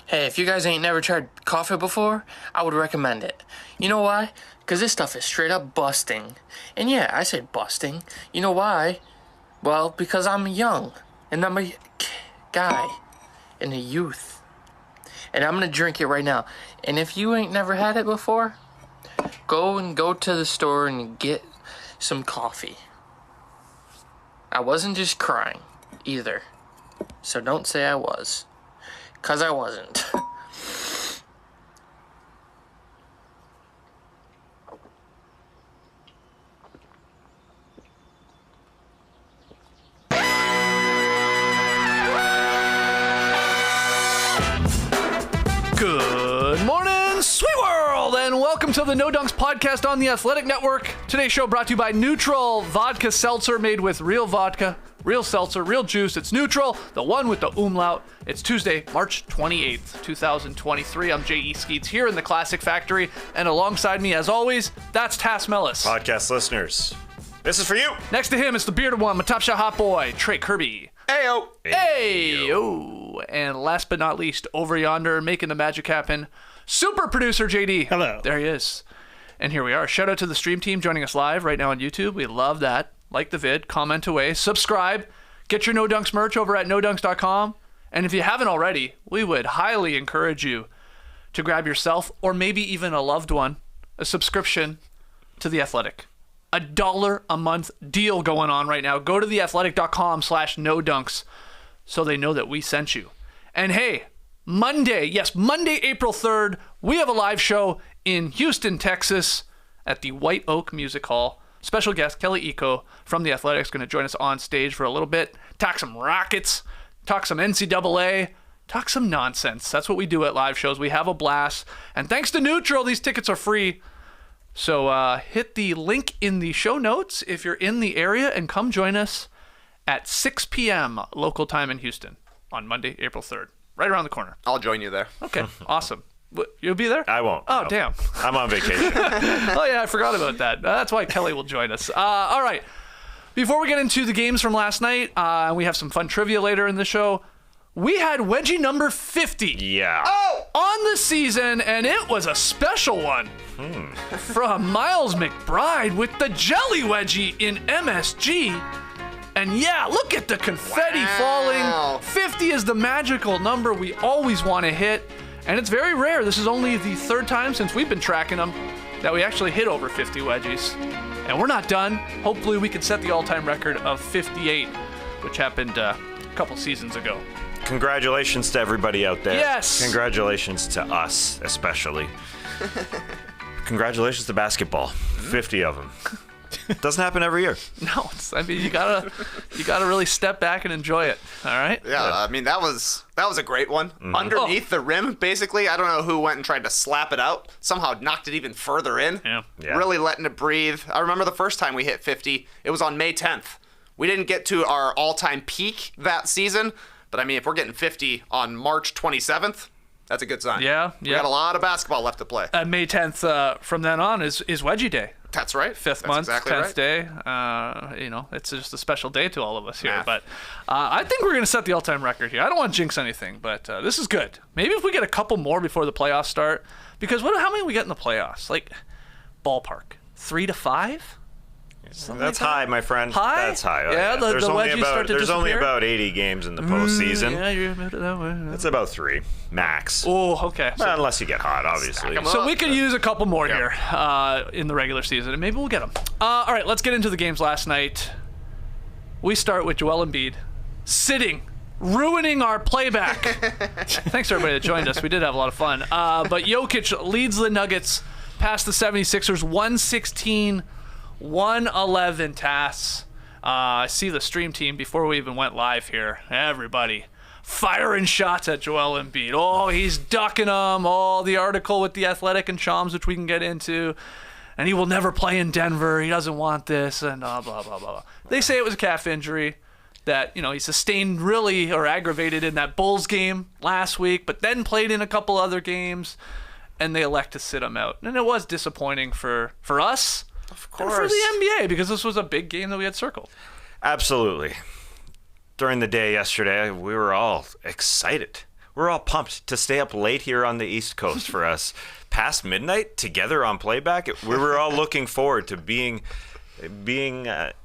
Hey, if you guys ain't never tried coffee before, I would recommend it. You know why? Because this stuff is straight up busting. And yeah, I said busting. You know why? Well, because I'm young. And I'm a guy. And a youth. And I'm gonna drink it right now. And if you ain't never had it before, go to the store and get some coffee. I wasn't just crying, either. So don't say I was. 'Cause I wasn't. Good morning, sweet world, and welcome to the No Dunks podcast on the Athletic Network. Today's show brought to you by Neutral Vodka Seltzer, made with real vodka, real seltzer, real juice. It's Neutral, the one with the umlaut. It's Tuesday, March 28th, 2023. I'm J.E. Skeets here in the Classic Factory, and alongside me, as always, that's Tass Mellis. Podcast listeners, this is for you. Next to him is the bearded one, my top shot hot boy, Trey Kirby. Heyo. Hey-o. And last but not least, over yonder, making the magic happen, super producer JD. Hello. There he is. And here we are. Shout out to the stream team joining us live right now on YouTube. We love that. Like the vid, comment away, subscribe, get your No Dunks merch over at nodunks.com. And if you haven't already, we would highly encourage you to grab yourself, or maybe even a loved one, a subscription to The Athletic. $1 a month deal going on right now. Go to theathletic.com/nodunks so they know that we sent you. And hey, Monday, April 3rd, we have a live show in Houston, Texas at the White Oak Music Hall. Special guest Kelly Eco from The Athletic is going to join us on stage for a little bit, talk some Rockets, talk some NCAA, talk some nonsense. That's what we do at live shows. We have a blast. And thanks to Neutral, these tickets are free. So hit the link in the show notes if you're in the area and come join us at 6 p.m. local time in Houston on Monday, April 3rd. Right around the corner. I'll join you there. Okay, awesome. You'll be there? I won't. Oh, no. damn. I'm on vacation. Oh, yeah, I forgot about that. That's why Kelly will join us. All right. Before we get into the games from last night, we have some fun trivia later in the show. We had Wedgie number 50 Yeah. on the season, and it was a special one from Miles McBride with the Jelly Wedgie in MSG. And yeah, look at the confetti falling. 50 is the magical number we always want to hit, and it's very rare. This is only the third time since we've been tracking them that we actually hit over 50 wedgies. And we're not done. Hopefully we can set the all-time record of 58, which happened a couple seasons ago. Congratulations to everybody out there. Yes. Congratulations to us, especially. Congratulations to basketball. 50 of them. Doesn't happen every year. No, you gotta really step back and enjoy it. All right. Yeah, I mean that was a great one. Underneath the rim, basically. I don't know who went and tried to slap it out. Somehow knocked it even further in. Yeah. Really letting it breathe. I remember the first time we hit 50. It was on May 10th. We didn't get to our all-time peak that season, but I mean, if we're getting 50 on March 27th, that's a good sign. Yeah. We got a lot of basketball left to play. May 10th from then on is Wedgie Day. That's right. Fifth That's month, exactly 10th right. day. It's just a special day to all of us here. Math. But I think we're going to set the all-time record here. I don't want to jinx anything, but this is good. Maybe if we get a couple more before the playoffs start, because how many we get in the playoffs? Like, ballpark, 3 to 5? Something That's like that? high, my friend. High? That's high. Yeah, the wedgies start to There's only disappear? about 80 games in the postseason. Yeah, you're about that way. That's about 3, max. Oh, okay. Well, unless you get hot, obviously. 'em So up. we could use a couple more here in the regular season, and maybe we'll get them. All right, let's get into the games last night. We start with Joel Embiid sitting, ruining our playback. Thanks to everybody that joined us. We did have a lot of fun. But Jokic leads the Nuggets past the 76ers, 116-111, Tass. I see the stream team before we even went live here. Everybody firing shots at Joel Embiid. Oh, he's ducking them. Oh, the article with The Athletic and Shams, which we can get into. And he will never play in Denver. He doesn't want this, and blah, blah, blah, blah. They say it was a calf injury that, he sustained really or aggravated in that Bulls game last week, but then played in a couple other games, and they elect to sit him out. And it was disappointing for us. Of course. And for the NBA, because this was a big game that we had circled. Absolutely. During the day yesterday, we were all excited. We're all pumped to stay up late here on the East Coast for us past midnight together on playback. We were all looking forward to being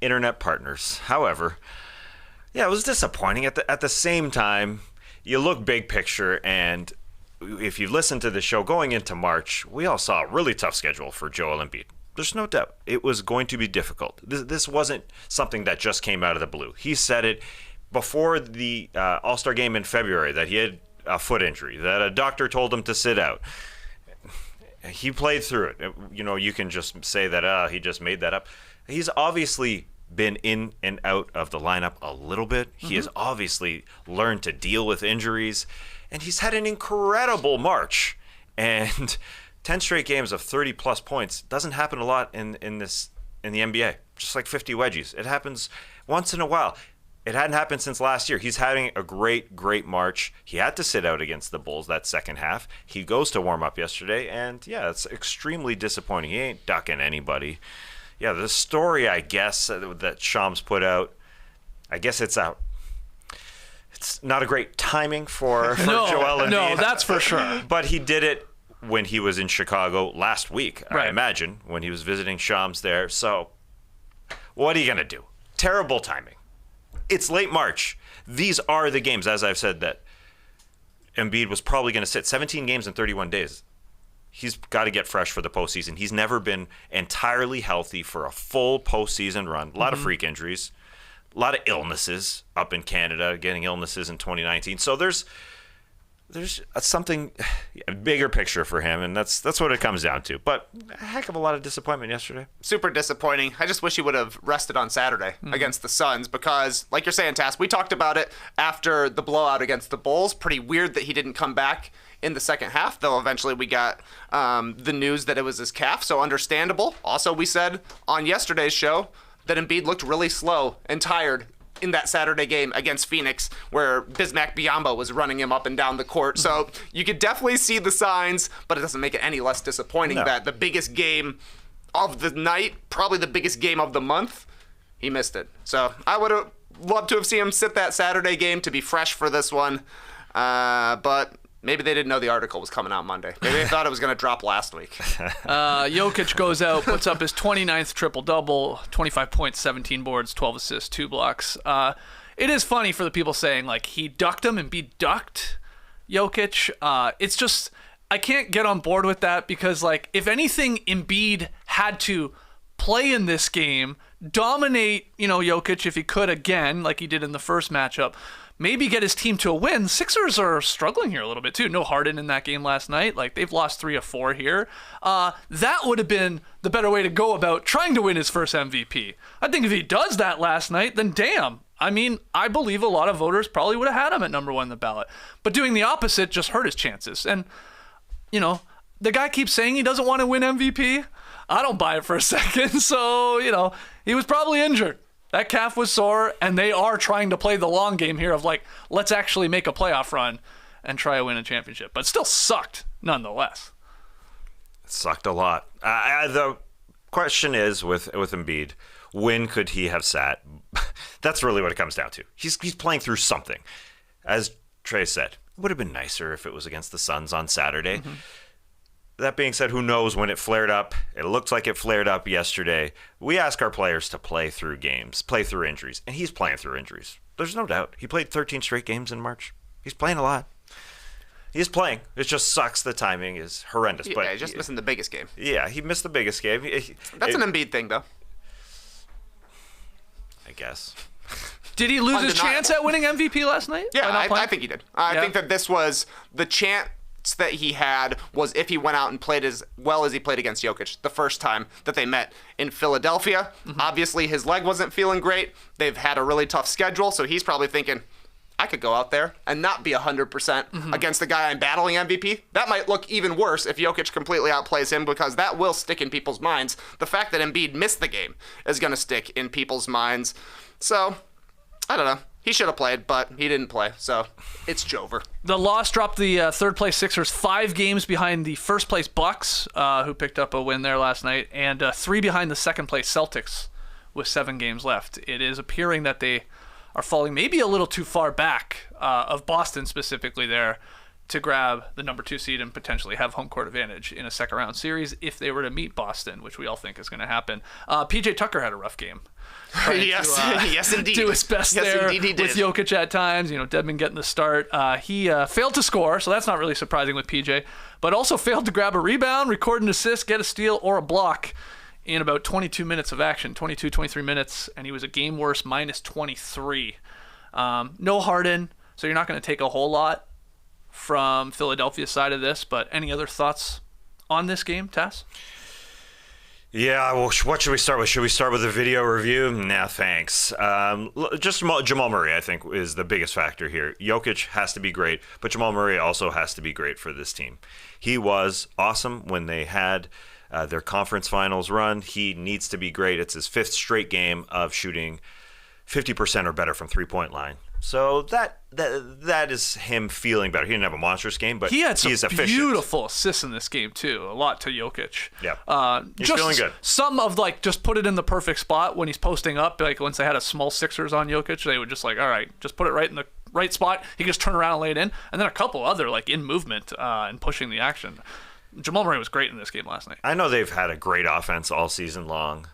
internet partners. However, yeah, it was disappointing. At the same time, you look big picture, and if you listen to the show going into March, we all saw a really tough schedule for Joel Embiid. There's no doubt it was going to be difficult. This wasn't something that just came out of the blue. He said it before the All-Star game in February that he had a foot injury, that a doctor told him to sit out. He played through it. You can just say that he just made that up. He's obviously been in and out of the lineup a little bit. He has obviously learned to deal with injuries, and he's had an incredible March. And 10 straight games of 30-plus points doesn't happen a lot in the NBA, just like 50 wedgies. It happens once in a while. It hadn't happened since last year. He's having a great, great March. He had to sit out against the Bulls that second half. He goes to warm up yesterday, and yeah, it's extremely disappointing. He ain't ducking anybody. Yeah, the story, I guess, that Shams put out, I guess it's out. It's not a great timing for Joel Embiid. No, that's for sure. But he did it when he was in Chicago last week, right. I imagine, when he was visiting Shams there. So what are you going to do? Terrible timing. It's late March. These are the games, as I've said, that Embiid was probably going to sit 17 games in 31 days. He's got to get fresh for the postseason. He's never been entirely healthy for a full postseason run. A lot of freak injuries, a lot of illnesses up in Canada, getting illnesses in 2019. So there's something, a bigger picture for him, and that's what it comes down to. But a heck of a lot of disappointment yesterday. Super disappointing. I just wish he would have rested on Saturday against the Suns because, like you're saying, Tass, we talked about it after the blowout against the Bulls. Pretty weird that he didn't come back in the second half, though eventually we got the news that it was his calf, so understandable. Also, we said on yesterday's show that Embiid looked really slow and tired in that Saturday game against Phoenix where Bismack Biyombo was running him up and down the court. So you could definitely see the signs, but it doesn't make it any less disappointing that the biggest game of the night, probably the biggest game of the month, he missed it. So I would have loved to have seen him sit that Saturday game to be fresh for this one, but maybe they didn't know the article was coming out Monday. Maybe they thought it was going to drop last week. Jokic goes out, puts up his 29th triple-double, 25 points, 17 boards, 12 assists, 2 blocks. It is funny for the people saying, like, he ducked him and Embiid ducked Jokic. It's just, I can't get on board with that because, like, if anything, Embiid had to play in this game, dominate, Jokic if he could again, like he did in the first matchup, maybe get his team to a win. Sixers are struggling here a little bit too. No Harden in that game last night. Like they've lost 3 of 4 here. That would have been the better way to go about trying to win his first MVP. I think if he does that last night, then damn. I mean, I believe a lot of voters probably would have had him at number 1 in the ballot. But doing the opposite just hurt his chances. And, the guy keeps saying he doesn't want to win MVP. I don't buy it for a second. So, he was probably injured. That calf was sore, and they are trying to play the long game here of like, let's actually make a playoff run and try to win a championship. But still sucked, nonetheless. It sucked a lot. The question is with Embiid, when could he have sat? That's really what it comes down to. He's playing through something. As Trey said, it would have been nicer if it was against the Suns on Saturday. That being said, who knows when it flared up? It looks like it flared up yesterday. We ask our players to play through games, play through injuries, and he's playing through injuries. There's no doubt. He played 13 straight games in March. He's playing a lot. He's playing. It just sucks. The timing is horrendous. Yeah, he's just missing the biggest game. Yeah, he missed the biggest game. That's an Embiid thing, though. I guess. Did he lose his chance at winning MVP last night? Yeah, I think he did. I think that this was the chance that he had was if he went out and played as well as he played against Jokic the first time that they met in Philadelphia. Obviously, his leg wasn't feeling great. They've had a really tough schedule, so he's probably thinking, I could go out there and not be 100% against the guy I'm battling MVP. That might look even worse if Jokic completely outplays him because that will stick in people's minds. The fact that Embiid missed the game is going to stick in people's minds. So, I don't know. He should have played, but he didn't play, so it's Jover. The loss dropped the third-place Sixers 5 games behind the first-place Bucks, who picked up a win there last night, and 3 behind the second-place Celtics with 7 games left. It is appearing that they are falling maybe a little too far back, of Boston specifically there, to grab the number 2 seed and potentially have home court advantage in a second round series if they were to meet Boston, which we all think is going to happen. PJ Tucker had a rough game. Yes, yes, indeed. Do his best there indeed he did. with Jokic at times. Dedmon getting the start. He failed to score, so that's not really surprising with PJ, but also failed to grab a rebound, record an assist, get a steal, or a block in about 22 minutes of action, 22, 23 minutes, and he was a game worse, minus 23. No Harden, so you're not going to take a whole lot from Philadelphia's side of this, but any other thoughts on this game, Tass? Yeah, well, what should we start with? Should we start with a video review? Nah, thanks. Just Jamal Murray, I think, is the biggest factor here. Jokic has to be great, but Jamal Murray also has to be great for this team. He was awesome when they had their conference finals run. He needs to be great. It's his 5th straight game of shooting 50% or better from three-point line. So that is him feeling better. He didn't have a monstrous game, but he had some efficient. Beautiful assists in this game too. A lot to Jokic. Yeah, he's feeling good. Some of just put it in the perfect spot when he's posting up. Like once they had a small Sixers on Jokic, they would just all right, just put it right in the right spot. He could just turn around and lay it in. And then a couple other in movement and pushing the action. Jamal Murray was great in this game last night. I know they've had a great offense all season long,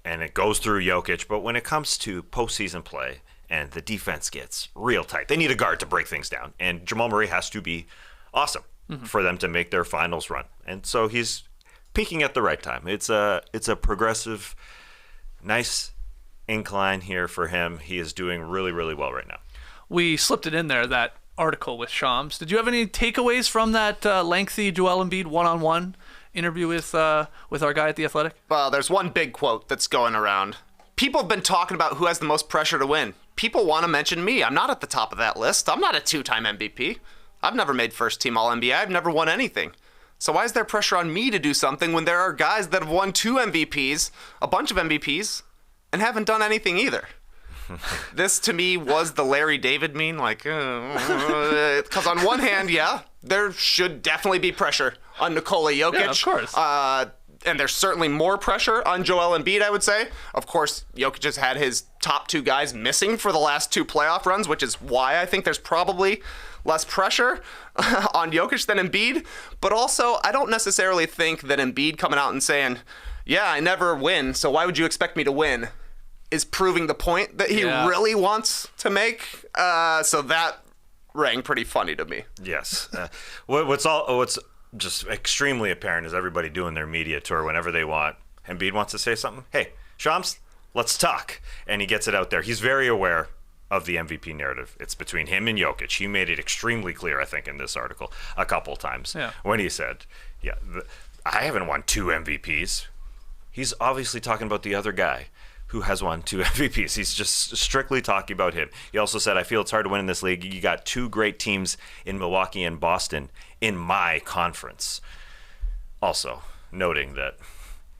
and it goes through Jokic. But when it comes to postseason play, and the defense gets real tight, they need a guard to break things down. And Jamal Murray has to be awesome for them to make their finals run. And so he's peaking at the right time. It's a progressive, nice incline here for him. He is doing really, really well right now. We slipped it in there, that article with Shams. Did you have any takeaways from that lengthy Joel Embiid one-on-one interview with our guy at The Athletic? Well, there's one big quote that's going around. People have been talking about who has the most pressure to win. People want to mention me. I'm not at the top of that list. I'm not a 2-time MVP. I've never made first team All-NBA. I've never won anything. So why is there pressure on me to do something when there are guys that have won 2 MVPs, a bunch of MVPs, and haven't done anything either? This, to me, was the Larry David meme. Because on one hand, yeah, there should definitely be pressure on Nikola Jokic. Yeah, of course. And there's certainly more pressure on Joel Embiid, I would say. Of course, Jokic has had his top 2 guys missing for the last 2 playoff runs, which is why I think there's probably less pressure on Jokic than Embiid. But also, I don't necessarily think that Embiid coming out and saying, yeah, I never win, so why would you expect me to win, is proving the point that he really wants to make. So that rang pretty funny to me. Yes. What's just extremely apparent is everybody doing their media tour whenever they want. Embiid wants to say something. Hey, Shams, let's talk. And he gets it out there. He's very aware of the MVP narrative. It's between him and Jokic. He made it extremely clear, I think, in this article a couple times when he said, I haven't won 2 MVPs. He's obviously talking about the other guy who has won 2 MVPs. He's just strictly talking about him. He also said, I feel it's hard to win in this league. You got 2 great teams in Milwaukee and Boston in my conference. Also noting that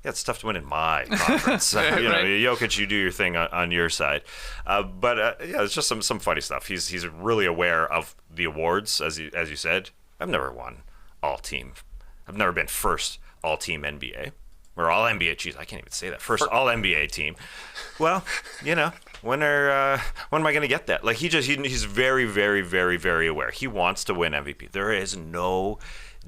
it's tough to win in my conference. Jokic, you do your thing on your side. But it's just some funny stuff. He's really aware of the awards, as you said. I've never won all-team. I've never been first all-team NBA. Or all NBA, I can't even say that. First all NBA team. Well, when am I going to get that? He's very, very, very, very aware. He wants to win MVP. There is no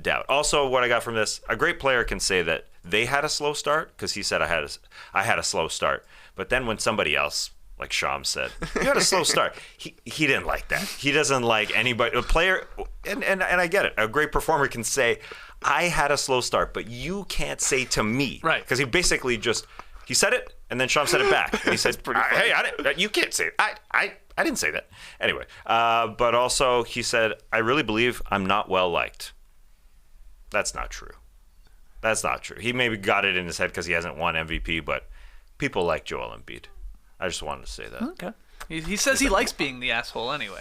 doubt. Also, what I got from this, a great player can say that they had a slow start, because he said I had a slow start. But then when somebody else, like Shams said, you had a slow start, he didn't like that. He doesn't like anybody. A player, and I get it. A great performer can say, I had a slow start, but you can't say to me. Right. Because he basically he said it, and then Shams said it back. And he said, hey, you can't say it. I didn't say that. Anyway, but also he said, I really believe I'm not well liked. That's not true. That's not true. He maybe got it in his head because he hasn't won MVP, but people like Joel Embiid. I just wanted to say that. Okay. He says he likes being the asshole anyway.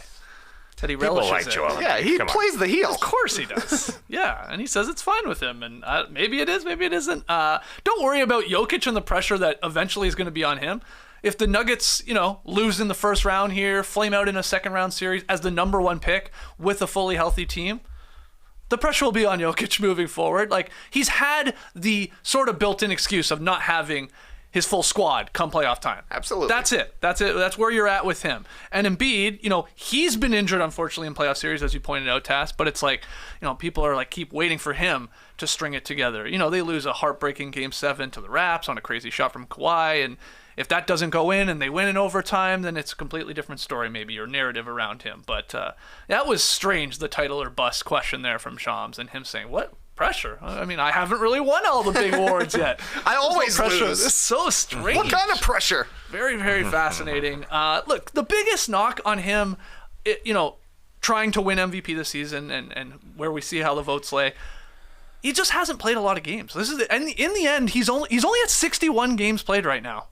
That he People relishes like it. Joel Embiid. Yeah, he plays the heel. Of course he does. Yeah, and he says it's fine with him, and maybe it is, maybe it isn't. Don't worry about Jokic and the pressure that eventually is going to be on him. If the Nuggets, lose in the first round here, flame out in a second round series as the number 1 pick with a fully healthy team, the pressure will be on Jokic moving forward. He's had the sort of built-in excuse of not having his full squad come playoff time. Absolutely. That's it. That's where you're at with him. And Embiid, he's been injured, unfortunately, in playoff series, as you pointed out, Tass, but it's like, people are like, keep waiting for him to string it together. They lose a heartbreaking Game 7 to the Raps on a crazy shot from Kawhi, and if that doesn't go in and they win in overtime, then it's a completely different story, maybe, your narrative around him. But that was strange, the title or bust question there from Shams, and him saying, what? Pressure? I mean, I haven't really won all the big awards yet. I always lose. It's so strange. What kind of pressure? Very, very fascinating. Look, the biggest knock on him, trying to win MVP this season and where we see how the votes lay, he just hasn't played a lot of games. And in the end, he's only at 61 games played right now.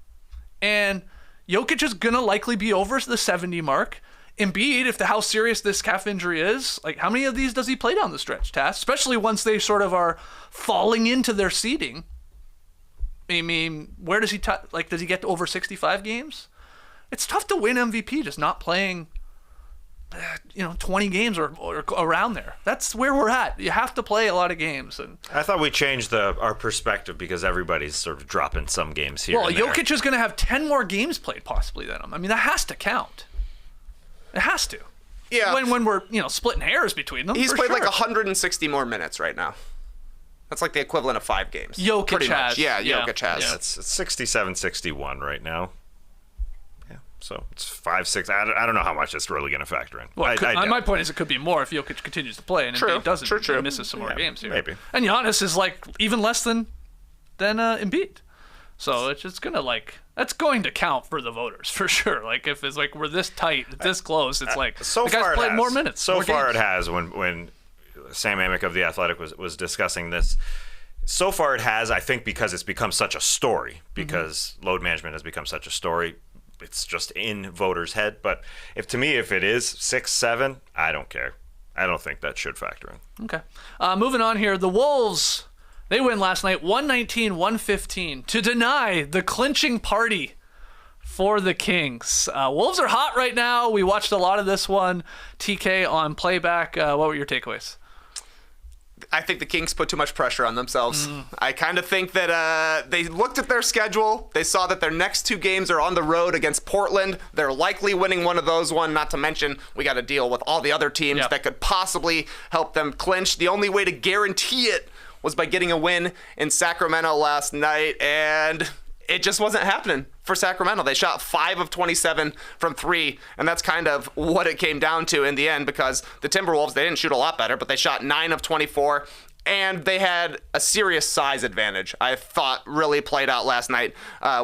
And Jokic is going to likely be over the 70 mark. Embiid, if how serious this calf injury is, like how many of these does he play down the stretch, Tass? Especially once they sort of are falling into their seeding. I mean, where does he does he get to over 65 games? It's tough to win MVP just not playing 20 games or around there. That's where we're at. You have to play a lot of games. And I thought we changed our perspective because everybody's sort of dropping some games here. Well, and there. Jokic is going to have 10 more games played possibly than him. I mean, that has to count. It has to. Yeah. When we're, splitting hairs between them. He's for played sure. like 160 more minutes right now. That's like the equivalent of 5 games. Jokic Pretty has. much. Yeah, Jokic has. Yeah. It's 67-61 right now. Yeah, so it's 5-6. I don't know how much it's really going to factor in. Well, my point is it could be more if Jokic continues to play and Embiid doesn't. True. He misses some more games here. Maybe. And Giannis is like even less than Embiid. So it's just that's going to count for the voters for sure. Like if it's like we're this tight, this close, it's like so the guy's far played more minutes. So more far games. it has when Sam Amick of The Athletic was discussing this. So far it has, I think, because it's become such a story, because load management has become such a story. It's just in voters' head. But if it is 6-7, I don't care. I don't think that should factor in. Okay. Moving on here, the Wolves. They win last night, 119-115, to deny the clinching party for the Kings. Wolves are hot right now. We watched a lot of this one, TK, on playback. What were your takeaways? I think the Kings put too much pressure on themselves. I kind of think that they looked at their schedule. They saw that their next 2 games are on the road against Portland. They're likely winning one of those, not to mention we got to deal with all the other teams that could possibly help them clinch. The only way to guarantee it was by getting a win in Sacramento last night, and it just wasn't happening for Sacramento. They shot 5 of 27 from 3, and that's kind of what it came down to in the end, because the Timberwolves, they didn't shoot a lot better, but they shot 9 of 24, and they had a serious size advantage, I thought really played out last night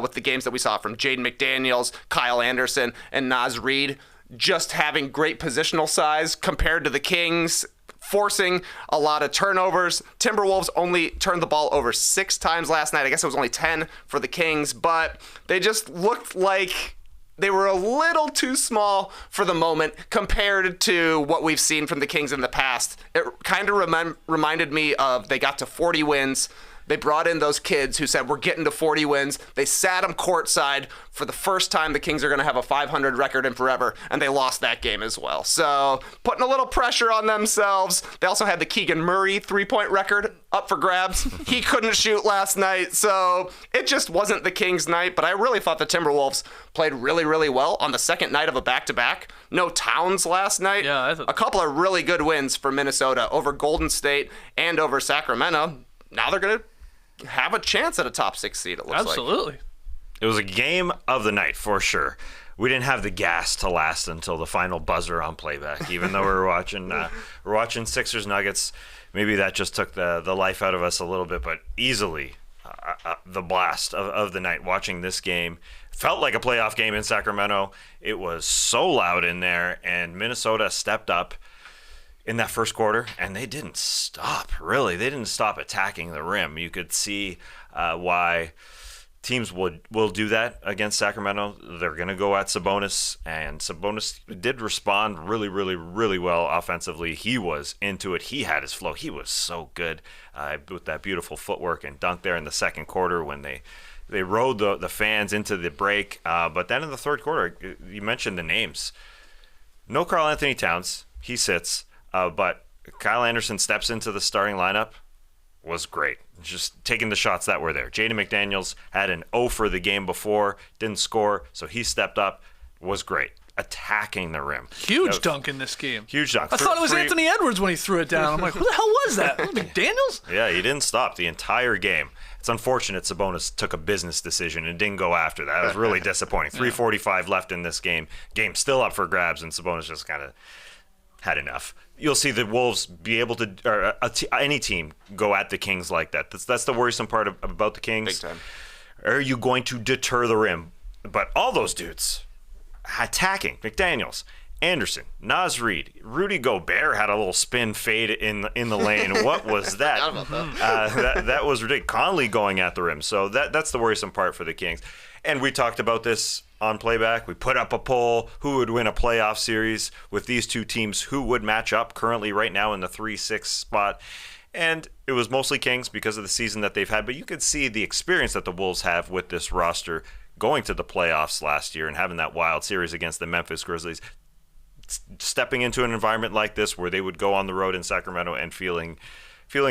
with the games that we saw from Jaden McDaniels, Kyle Anderson, and Naz Reid, just having great positional size compared to the Kings, forcing a lot of turnovers. Timberwolves only turned the ball over 6 times last night. I guess it was only 10 for the Kings, but they just looked like they were a little too small for the moment compared to what we've seen from the Kings in the past. It kind of reminded me of they got to 40 wins. They brought in those kids who said, we're getting to 40 wins. They sat them courtside. For the first time, the Kings are going to have a 500 record in forever, and they lost that game as well. So putting a little pressure on themselves. They also had the Keegan Murray 3-point record up for grabs. He couldn't shoot last night, so it just wasn't the Kings' night. But I really thought the Timberwolves played really, really well on the second night of a back-to-back. No Towns last night. Yeah, a couple of really good wins for Minnesota over Golden State and over Sacramento. Now they're going to have a chance at a top 6 seed, it looks like. Absolutely. It was a game of the night for sure. We didn't have the gas to last until the final buzzer on playback, even though we were watching Sixers Nuggets. Maybe that just took the life out of us a little bit, but easily the blast of the night watching this game. Felt like a playoff game in Sacramento. It was so loud in there, and Minnesota stepped up in that first quarter, and they didn't stop, really. They didn't stop attacking the rim. You could see why teams will do that against Sacramento. They're going to go at Sabonis, and Sabonis did respond really, really, really well offensively. He was into it. He had his flow. He was so good with that beautiful footwork and dunk there in the second quarter when they rode the fans into the break. But then in the third quarter, you mentioned the names. No Karl Anthony Towns. He sits. But Kyle Anderson steps into the starting lineup. was great. Just taking the shots that were there. Jaden McDaniels had an 0 for the game before, didn't score, so he stepped up, was great. Attacking the rim. Huge dunk in this game. Huge dunk. I thought it was Anthony Edwards when he threw it down. I'm like, who the hell was that? McDaniels? Yeah, he didn't stop the entire game. It's unfortunate Sabonis took a business decision and didn't go after that. It was really disappointing. 3:45 left in this game. Game still up for grabs, and Sabonis just kind of had enough. You'll see the Wolves be able to, or any team, go at the Kings like that. That's the worrisome part about the Kings. Big time. Are you going to deter the rim? But all those dudes attacking. McDaniels, Anderson, Naz Reid, Rudy Gobert had a little spin fade in the lane. What was that? That was ridiculous. Conley going at the rim. So that's the worrisome part for the Kings. And we talked about this on playback. We put up a poll: who would win a playoff series with these two teams? Who would match up currently right now in the 3-6 spot? And it was mostly Kings because of the season that they've had. But you could see the experience that the Wolves have with this roster going to the playoffs last year and having that wild series against the Memphis Grizzlies. Stepping into an environment like this where they would go on the road in Sacramento and feeling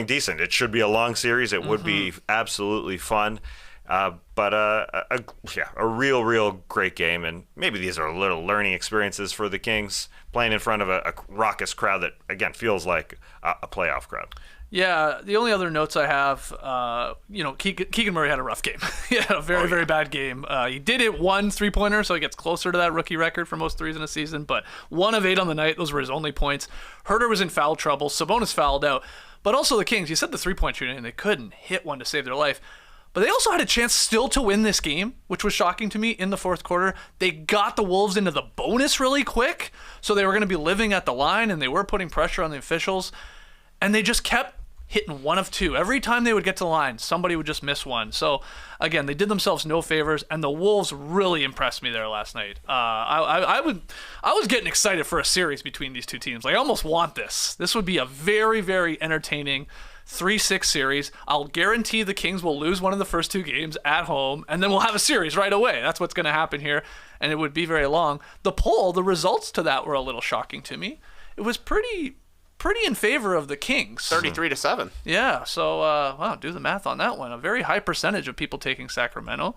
decent. It should be a long series. It would be absolutely fun. But a real great game, and maybe these are little learning experiences for the Kings, playing in front of a raucous crowd that, again, feels like a playoff crowd. Yeah, the only other notes I have, Keegan Murray had a rough game. He had a very bad game. He did hit 1 3-pointer, so he gets closer to that rookie record for most threes in a season, but 1 of 8 on the night. Those were his only points. Herter was in foul trouble. Sabonis fouled out. But also the Kings, you said the 3-point shooting, and they couldn't hit one to save their life. But they also had a chance still to win this game, which was shocking to me in the fourth quarter. They got the Wolves into the bonus really quick, so they were going to be living at the line, and they were putting pressure on the officials. And they just kept hitting 1 of 2. Every time they would get to the line, somebody would just miss one. So, again, they did themselves no favors, and the Wolves really impressed me there last night. I was getting excited for a series between these two teams. Like, I almost want this. This would be a very entertaining 3-6 series. I'll guarantee the Kings will lose one of the first 2 games at home, and then we'll have a series right away. That's what's going to happen here, and it would be very long. The poll, the results to that were a little shocking to me. It was pretty in favor of the Kings. 33-7. Yeah, so, wow, do the math on that one. A very high percentage of people taking Sacramento.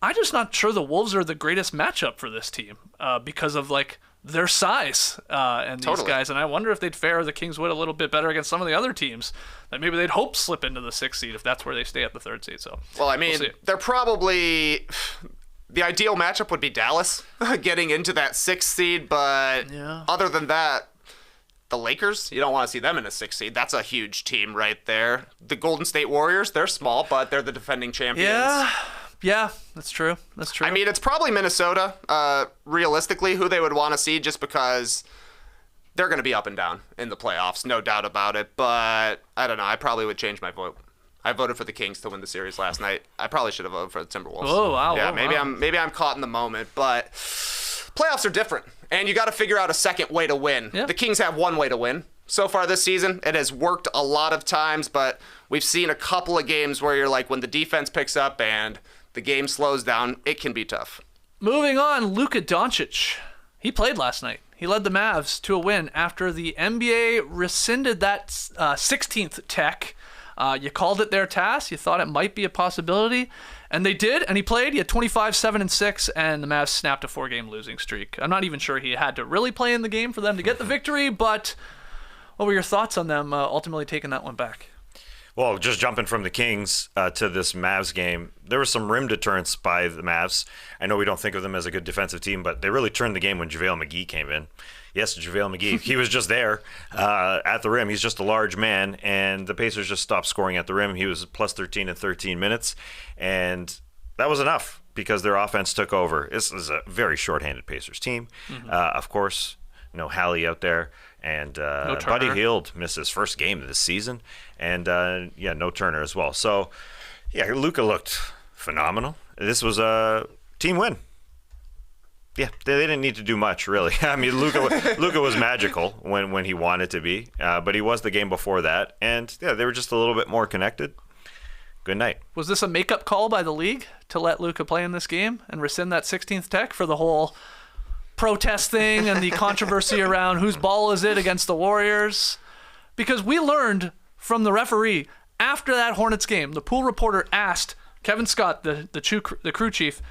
I'm just not sure the Wolves are the greatest matchup for this team because of, like, their size and these guys. And I wonder if they'd fare the Kings would a little bit better against some of the other teams that maybe they'd hope slip into the 6th seed if that's where they stay at the 3rd seed. So, well, I mean, they're probably... The ideal matchup would be Dallas getting into that 6th seed, but other than that, the Lakers, you don't want to see them in a 6th seed. That's a huge team right there. The Golden State Warriors, they're small, but they're the defending champions. Yeah, that's true. I mean, it's probably Minnesota, realistically, who they would want to see just because they're going to be up and down in the playoffs, no doubt about it. But I don't know. I probably would change my vote. I voted for the Kings to win the series last night. I probably should have voted for the Timberwolves. Oh, wow. Yeah, wow. maybe I'm caught in the moment, but playoffs are different. And you got to figure out a second way to win. Yep. The Kings have one way to win. So far this season, it has worked a lot of times, but we've seen a couple of games where you're like, when the defense picks up and the game slows down, it can be tough. Moving on, Luka Doncic. He played last night. He led the Mavs to a win after the NBA rescinded that 16th tech. You called it their task. You thought it might be a possibility. And they did, and he played. He had 25, 7, and 6, and the Mavs snapped a 4-game losing streak. I'm not even sure he had to really play in the game for them to get the victory, but what were your thoughts on them ultimately taking that one back? Well, just jumping from the Kings to this Mavs game, there was some rim deterrence by the Mavs. I know we don't think of them as a good defensive team, but they really turned the game when JaVale McGee came in. Yes, JaVale McGee. He was just there at the rim. He's just a large man, and the Pacers just stopped scoring at the rim. He was plus 13 in 13 minutes, and that was enough because their offense took over. This is a very shorthanded Pacers team. Of course, no Hallie out there. And no Buddy Hield missed his first game of the season. And, no Turner as well. So, Luka looked phenomenal. This was a team win. Yeah, they didn't need to do much, really. I mean, Luka was magical when he wanted to be. But he was the game before that. And, they were just a little bit more connected. Good night. Was this a makeup call by the league to let Luka play in this game and rescind that 16th tech for the whole protest thing and the controversy around whose ball is it against the Warriors? Because we learned from the referee After that Hornets game, the pool reporter asked Kevin Scott, the crew chief,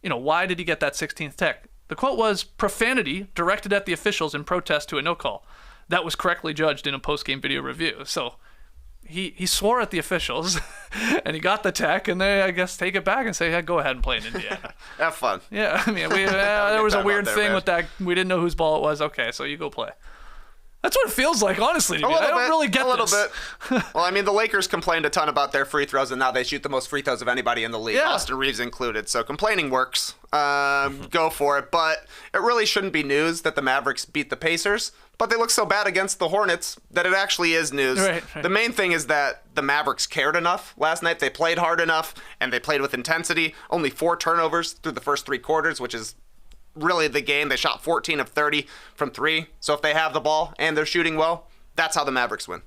why did he get that 16th tech? The quote was, profanity directed at the officials in protest to a no call. That was correctly judged in a post-game video review. So he swore at the officials, and he got the tech, and they, I guess, take it back and say, yeah, go ahead and play in Indiana. Have fun. Yeah, I mean, there was a weird thing with that. We didn't know whose ball it was. Okay, so you go play. That's what it feels like, honestly, to me. I don't really get this. A little bit. Well, I mean, the Lakers complained a ton about their free throws, and now they shoot the most free throws of anybody in the league, Austin Reeves included. So complaining works. Go for it. But it really shouldn't be news that the Mavericks beat the Pacers, but they look so bad against the Hornets that it actually is news. Right. The main thing is that the Mavericks cared enough last night. They played hard enough, and they played with intensity. Only 4 turnovers through the first 3 quarters, which is really the game. They shot 14 of 30 from 3. So if they have the ball and they're shooting well, that's how the Mavericks win.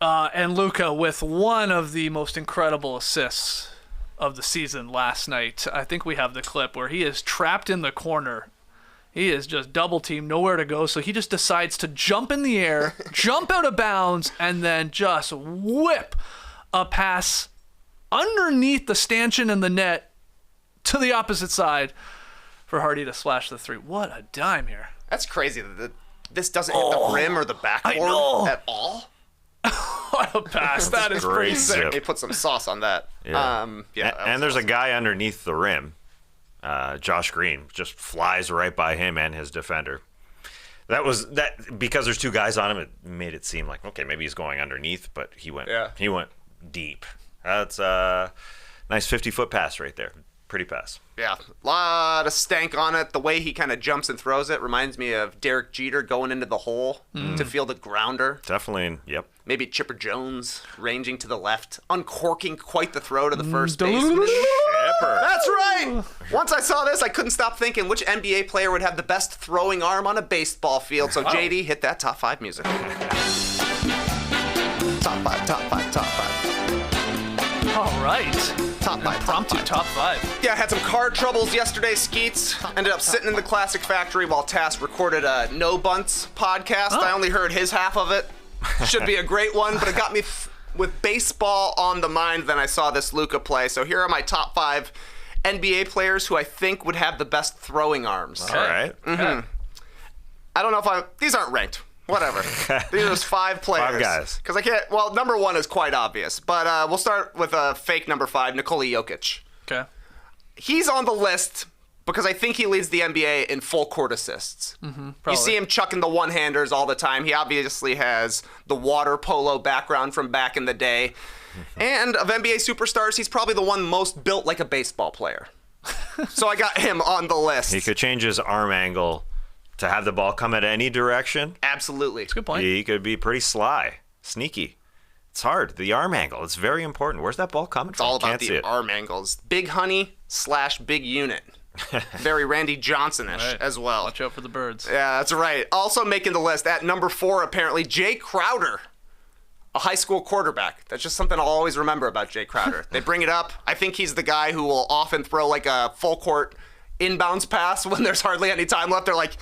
And Luka with one of the most incredible assists of the season last night. I think we have the clip where he is trapped in the corner. He is just double teamed, nowhere to go. So he just decides to jump in the air, jump out of bounds, and then just whip a pass underneath the stanchion and the net to the opposite side for Hardy to slash the 3. What a dime here. That's crazy that this doesn't hit the rim or the backboard at all. What a pass. That is pretty sick. They put some sauce on that. Yeah. And there's a guy underneath the rim. Josh Green just flies right by him and his defender. That because there's 2 guys on him, it made it seem like, okay, maybe he's going underneath, but he went deep. That's a nice 50-foot pass right there. Pretty pass. Yeah, a lot of stank on it. The way he kind of jumps and throws it reminds me of Derek Jeter going into the hole to field a grounder. Definitely, yep. Maybe Chipper Jones ranging to the left, uncorking quite the throw to the first baseman. Chipper. That's right. Once I saw this, I couldn't stop thinking which NBA player would have the best throwing arm on a baseball field. So JD, hit that top 5 music. Top 5, top 5, top 5. All right. Top 5. Impromptu top 5. Yeah, I had some car troubles yesterday, Skeets. Ended up sitting in the Classic Factory while Tass recorded a No Bunts podcast. I only heard his half of it. Should be a great one, but it got me with baseball on the mind. Then I saw this Luka play. So here are my top 5 NBA players who I think would have the best throwing arms. All right. Mm-hmm. I don't know if these aren't ranked. Whatever. These are just 5 players. 5 guys. Because I can't. Well, number 1 is quite obvious, but we'll start with a fake number 5, Nikola Jokic. Okay. He's on the list because I think he leads the NBA in full court assists. You see him chucking the one-handers all the time. He obviously has the water polo background from back in the day. And of NBA superstars, he's probably the one most built like a baseball player. So I got him on the list. He could change his arm angle to have the ball come at any direction. Absolutely. That's a good point. He could be pretty sly, sneaky. It's hard. The arm angle, it's very important. Where's that ball coming from? It's all about Can't see the it. arm angles. Big honey / big unit. Very Randy Johnson-ish as well. Watch out for the birds. Yeah, that's right. Also making the list at number 4, apparently, Jay Crowder, a high school quarterback. That's just something I'll always remember about Jay Crowder. They bring it up. I think he's the guy who will often throw like a full court inbounds pass when there's hardly any time left. They're like,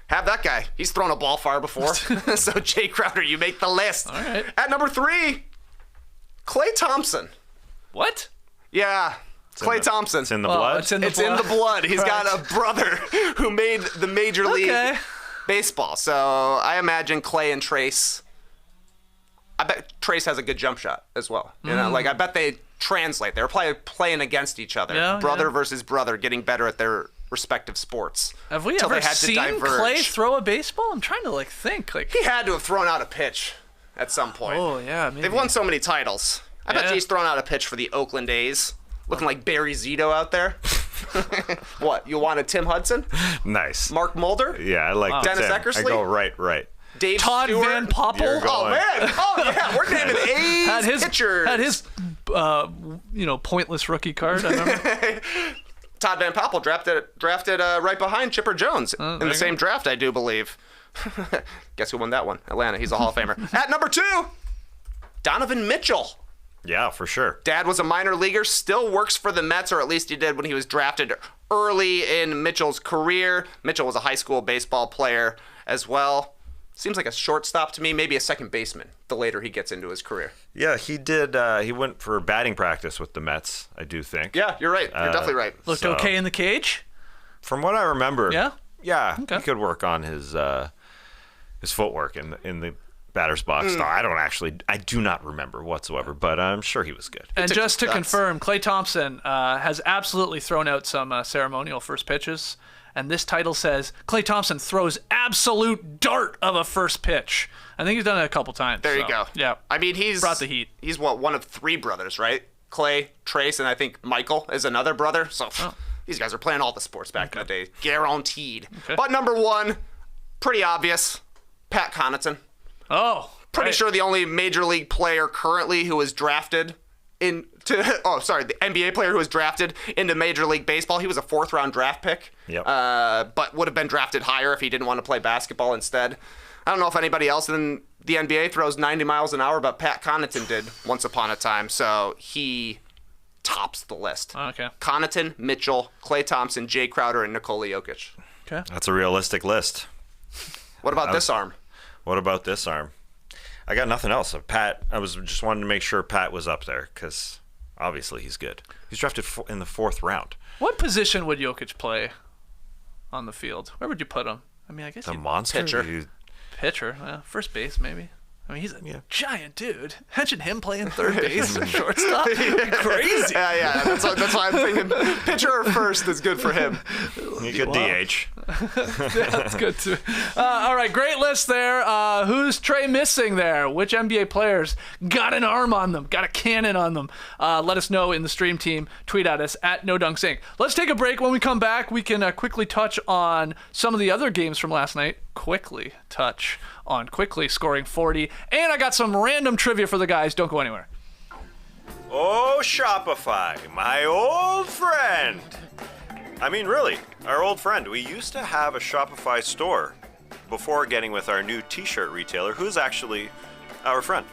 have that guy. He's thrown a ball far before. So Jay Crowder, you make the list. All right. At number 3, Klay Thompson. What? Yeah. Klay Thompson. It's in the blood? It's in the It's blood. in the blood. He's got a brother who made the Major League Baseball. So I imagine Klay and Trace. I bet Trace has a good jump shot as well. You know, like I bet they translate. They're probably playing against each other. Brother versus brother, getting better at their respective sports. Have we Till ever they had to seen diverge. Klay throw a baseball? I'm trying to think. He had to have thrown out a pitch at some point. Oh, yeah, maybe. They've won so many titles. I bet he's thrown out a pitch for the Oakland A's. Looking like Barry Zito out there. What? You wanted Tim Hudson? Nice. Mark Mulder? Yeah, I like Dennis Tim. Eckersley? I go right. Dave Todd Stewart? Van Poppel? You're going- Oh, man. Oh, yeah. We're naming A's pitchers. Had his, pointless rookie card. I remember. Todd Van Poppel drafted right behind Chipper Jones in the same draft, I do believe. Guess who won that one? Atlanta. He's a Hall of Famer. At number 2, Donovan Mitchell. Yeah, for sure. Dad was a minor leaguer, still works for the Mets, or at least he did when he was drafted early in Mitchell's career. Mitchell was a high school baseball player as well. Seems like a shortstop to me, maybe a second baseman the later he gets into his career. Yeah, he did. He went for batting practice with the Mets, I do think. Yeah, you're right. You're definitely right. Looked okay in the cage? From what I remember, Yeah? Okay. he could work on his footwork in the batter's box. I do not remember whatsoever, but I'm sure he was good. And just to confirm, Klay Thompson has absolutely thrown out some ceremonial first pitches. And this title says, Klay Thompson throws absolute dart of a first pitch. I think he's done it a couple times. There you go. Yeah. I mean, he's brought the heat. He's one of 3 brothers, right? Klay, Trace, and I think Michael is another brother. So these guys are playing all the sports back in the day. Guaranteed. Okay. But number 1, pretty obvious, Pat Connaughton. Oh, Pretty sure the only major league player currently who was drafted the NBA player who was drafted into Major League Baseball. He was a 4th-round draft pick, but would have been drafted higher if he didn't want to play basketball instead. I don't know if anybody else in the NBA throws 90 miles an hour, but Pat Connaughton did once upon a time, so he tops the list. Okay. Connaughton, Mitchell, Klay Thompson, Jay Crowder, and Nikola Jokic. Okay. That's a realistic list. What about this arm? What about this arm? I got nothing else. Pat, I was just wanting to make sure Pat was up there because obviously he's good. He's drafted in the 4th round. What position would Jokic play on the field? Where would you put him? I mean, I guess The monster? pitcher. Pitcher. First base, maybe. I mean, he's a giant dude. Imagine him playing third base and shortstop. Crazy. Yeah. That's why I'm thinking pitcher or first is good for him. You could DH. That's good too. All right, great list there. Who's Trey missing there? Which NBA players got an arm on them? Got a cannon on them? Let us know in the stream team. Tweet at us at NoDunksInc. Let's take a break. When we come back, we can quickly touch on some of the other games from last night. Quickly touch on Quickley scoring 40. And I got some random trivia for the guys. Don't go anywhere. Oh, Shopify, my old friend. I mean, really, our old friend. We used to have a Shopify store before getting with our new t-shirt retailer, who's actually our friend.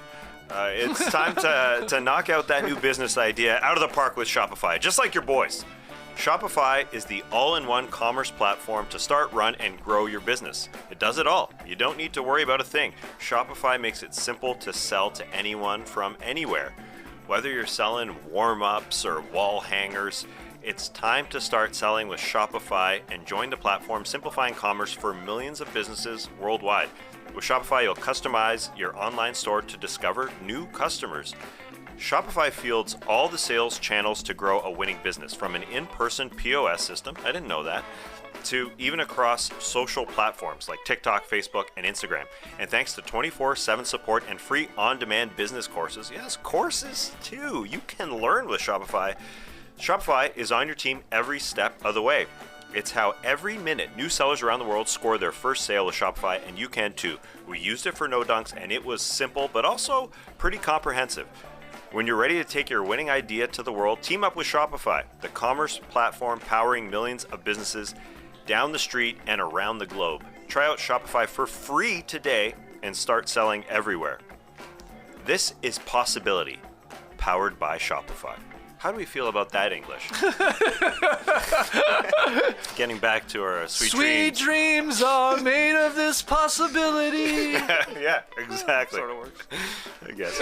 It's time to knock out that new business idea out of the park with Shopify, just like your boys. Shopify is the all-in-one commerce platform to start, run, and grow your business. It does it all. You don't need to worry about a thing. Shopify makes it simple to sell to anyone from anywhere. Whether you're selling warm-ups or wall hangers, it's time to start selling with Shopify and join the platform simplifying commerce for millions of businesses worldwide. With Shopify, you'll customize your online store to discover new customers. Shopify fields all the sales channels to grow a winning business, from an in-person POS system, I didn't know that, to even across social platforms like TikTok, Facebook, and Instagram. And thanks to 24/7 support and free on-demand business courses, yes, courses too, you can learn with Shopify. Shopify is on your team every step of the way. It's how every minute new sellers around the world score their first sale with Shopify, and you can too. We used it for No Dunks, and it was simple, but also pretty comprehensive. When you're ready to take your winning idea to the world, team up with Shopify, the commerce platform powering millions of businesses down the street and around the globe. Try out Shopify for free today and start selling everywhere. This is Possibility, powered by Shopify. How do we feel about that English? Getting back to our sweet dreams. Sweet dreams are made of this possibility. Yeah, exactly. Sort of works. I guess.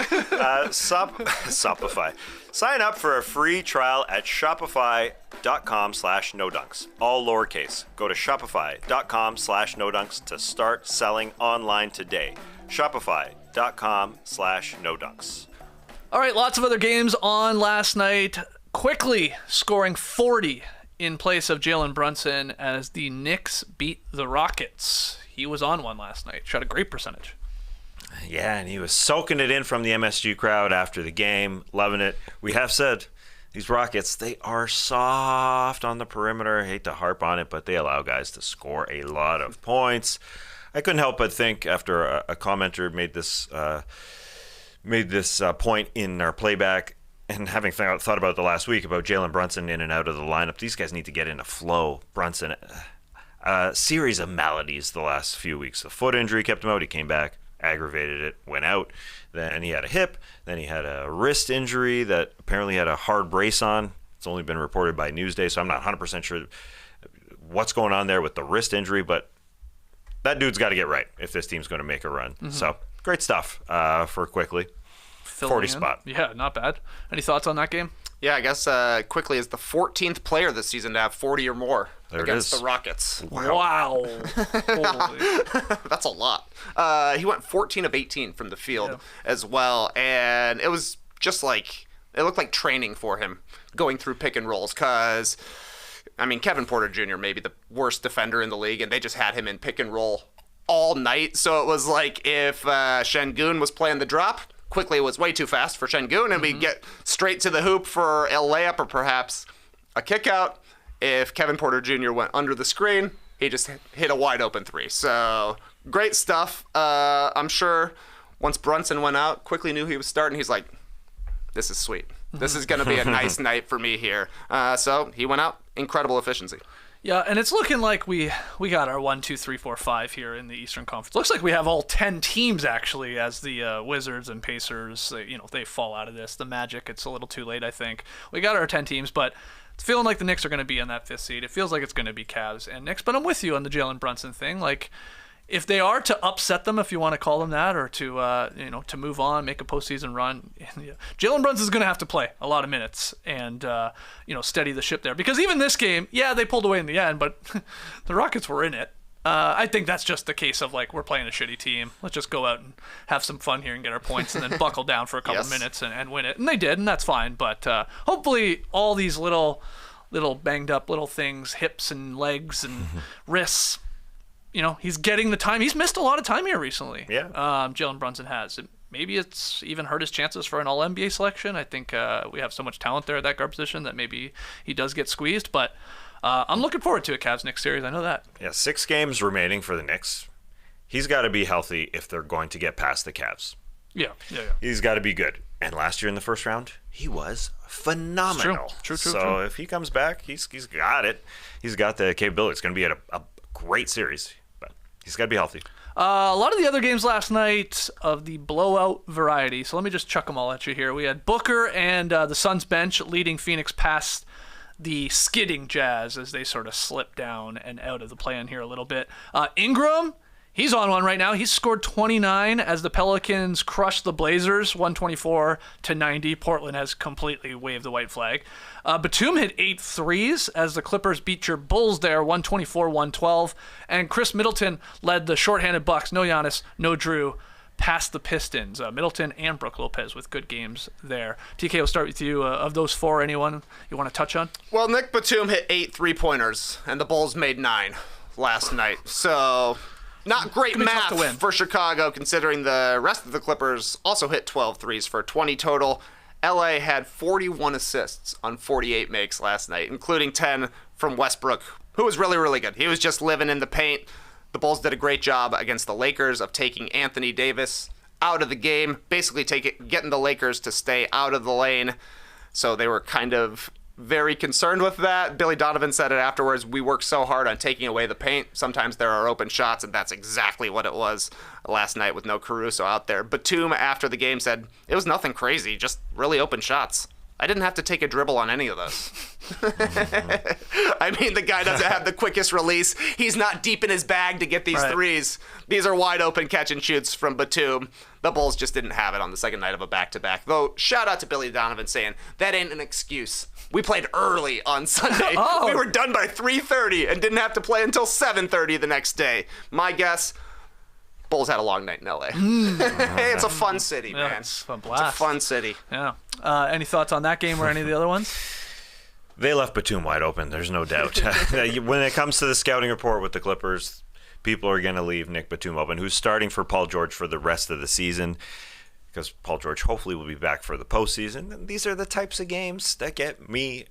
Shopify. Sign up for a free trial at shopify.com/nodunks. All lowercase. Go to shopify.com/nodunks to start selling online today. Shopify.com/nodunks. All right, lots of other games on last night. Quickley scoring 40 in place of Jalen Brunson as the Knicks beat the Rockets. He was on one last night. Shot a great percentage. Yeah, and he was soaking it in from the MSG crowd after the game, loving it. We have said these Rockets, they are soft on the perimeter. I hate to harp on it, but they allow guys to score a lot of points. I couldn't help but think after a commenter made this point in our playback, and having thought about it the last week about Jalen Brunson in and out of the lineup, these guys need to get in a flow. Brunson, a series of maladies the last few weeks. The foot injury kept him out. He came back, aggravated it, went out. Then he had a hip. Then he had a wrist injury that apparently had a hard brace on. It's only been reported by Newsday, so I'm not 100% sure what's going on there with the wrist injury, but that dude's got to get right if this team's going to make a run. So great stuff for Quickley. Filling 40 in. spot. Yeah, not bad. Any thoughts on that game? Yeah, I guess Quickley is the 14th player this season to have 40 or more There it against is. the Rockets. Wow. Holy. That's a lot. He went 14 of 18 from the field as well, and it was just like, it looked like training for him going through pick and rolls because, I mean, Kevin Porter Jr. may be the worst defender in the league, and they just had him in pick and roll all night. So it was like if Şengün was playing the drop, Quickley was way too fast for Şengün, and we get straight to the hoop for a layup or perhaps a kick out. If Kevin Porter Jr. went under the screen, he just hit a wide open three. So great stuff. I'm sure once Brunson went out, Quickley knew he was starting. He's like, this is sweet. This is going to be a nice night for me here. So he went out. Incredible efficiency. Yeah, and it's looking like we got our 1, 2, 3, 4, 5 here in the Eastern Conference. Looks like we have all 10 teams actually, as the Wizards and Pacers, they fall out of this. The Magic, it's a little too late, I think. We got our 10 teams, but it's feeling like the Knicks are going to be in that 5th seed. It feels like it's going to be Cavs and Knicks, but I'm with you on the Jalen Brunson thing. Like, if they are to upset them, if you want to call them that, or to to move on, make a postseason run, Jalen Brunson is going to have to play a lot of minutes and steady the ship there. Because even this game, yeah, they pulled away in the end, but the Rockets were in it. I think that's just the case of like, we're playing a shitty team. Let's just go out and have some fun here and get our points, and then buckle down for a couple minutes and win it. And they did, and that's fine. But hopefully, all these little banged up little things, hips and legs and wrists. He's getting the time. He's missed a lot of time here recently. Yeah. Jalen Brunson has. Maybe it's even hurt his chances for an All-NBA selection. I think we have so much talent there at that guard position that maybe he does get squeezed. But I'm looking forward to a Cavs-Knicks series. I know that. Yeah, 6 games remaining for the Knicks. He's got to be healthy if they're going to get past the Cavs. Yeah. He's got to be good. And last year in the first round, he was phenomenal. True. So if he comes back, he's got it. He's got the capability. It's going to be a great series. He's got to be healthy. A lot of the other games last night of the blowout variety, so let me just chuck them all at you here. We had Booker and the Suns bench leading Phoenix past the skidding Jazz as they sort of slip down and out of the play-in here a little bit. Ingram, he's on one right now. He's scored 29 as the Pelicans crushed the Blazers 124-90. Portland has completely waved the white flag. Batum hit 8 threes as the Clippers beat your Bulls there 124-112. And Chris Middleton led the shorthanded Bucks. No Giannis, no Drew. Past the Pistons. Middleton and Brook Lopez with good games there. TK, we'll start with you. Of those 4, anyone you want to touch on? Well, Nick Batum hit 8 3-pointers, and the Bulls made 9 last night. So not great math for Chicago, considering the rest of the Clippers also hit 12 threes for 20 total. LA had 41 assists on 48 makes last night, including 10 from Westbrook, who was really, really good. He was just living in the paint. The Bulls did a great job against the Lakers of taking Anthony Davis out of the game, basically getting the Lakers to stay out of the lane. So they were kind of very concerned with that. Billy Donovan said it afterwards, we work so hard on taking away the paint. Sometimes there are open shots, and that's exactly what it was last night with no Caruso out there. Batum, after the game, said, it was nothing crazy, just really open shots. I didn't have to take a dribble on any of those. I mean, the guy doesn't have the quickest release. He's not deep in his bag to get these threes. These are wide open catch and shoots from Batum. The Bulls just didn't have it on the second night of a back-to-back. Though, shout out to Billy Donovan saying, that ain't an excuse. We played early on Sunday. We were done by 3:30 and didn't have to play until 7:30 the next day. My guess, Bulls had a long night in LA. Hey, it's a fun city, man. It's a blast. It's a fun city. Yeah. Any thoughts on that game or any of the other ones? They left Batum wide open, there's no doubt. When it comes to the scouting report with the Clippers, people are going to leave Nick Batum open, who's starting for Paul George for the rest of the season, because Paul George hopefully will be back for the postseason. And these are the types of games that get me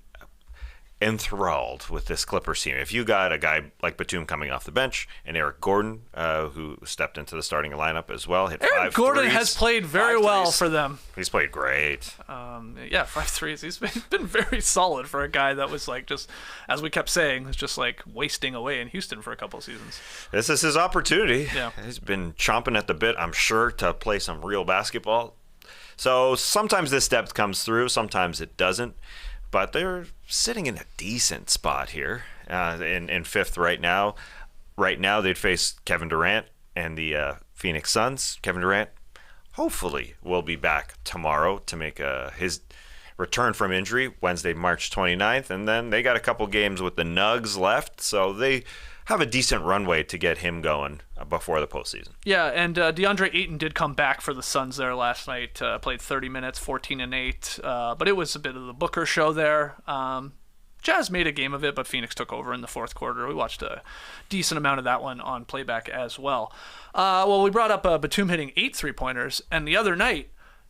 enthralled with this Clippers team. If you got a guy like Batum coming off the bench and Eric Gordon, who stepped into the starting lineup as well, hit 5 Eric Gordon threes, has played very well for them. He's played great. 5 threes. He's been very solid for a guy that was like, just as we kept saying, was just like wasting away in Houston for a couple of seasons. This is his opportunity. Yeah. He's been chomping at the bit, I'm sure, to play some real basketball. So sometimes this depth comes through, sometimes it doesn't. But they're sitting in a decent spot here in 5th right now. right now they'd face Kevin Durant and the Phoenix Suns. Kevin Durant hopefully will be back tomorrow to make his return from injury Wednesday, March 29th. And then they got a couple games with the Nugs left, so they have a decent runway to get him going before the postseason. Yeah, and DeAndre Ayton did come back for the Suns there last night. Played 30 minutes, 14 and 8. But it was a bit of the Booker show there. Jazz made a game of it, but Phoenix took over in the fourth quarter. We watched a decent amount of that one on playback as well. Well, we brought up Batum hitting 8 3-pointers, and the other night,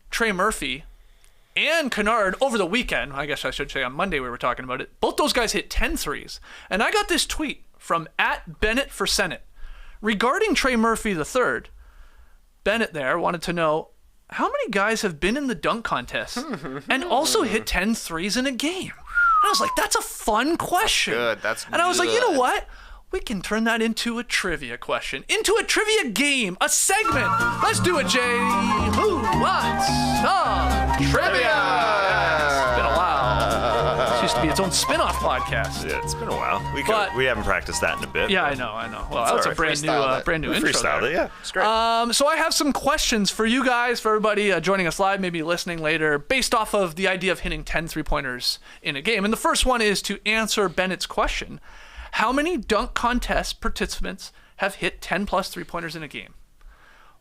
Trey Murphy and Kennard over the weekend, I guess I should say on Monday we were talking about it, both those guys hit 10 threes. And I got this tweet from @Bennett for Senate regarding Trey Murphy III. Bennett there wanted to know, how many guys have been in the dunk contest and also hit 10 threes in a game? And I was like, that's a fun question. Good. That's and I was like, you know what? We can turn that into a trivia question, into a trivia game, a segment. Let's do it, Jay. Who wants some trivia? It's been a while. This used to be its own spin-off podcast. Yeah, it's been a while. We haven't practiced that in a bit. Yeah, I know. Well, that's a brand new intro. Freestyled there. it, yeah. It's great. So I have some questions for you guys, for everybody joining us live, maybe listening later, based off of the idea of hitting 10 3-pointers in a game. And the first one is to answer Bennett's question. How many dunk contest participants have hit 10-plus 3-pointers in a game?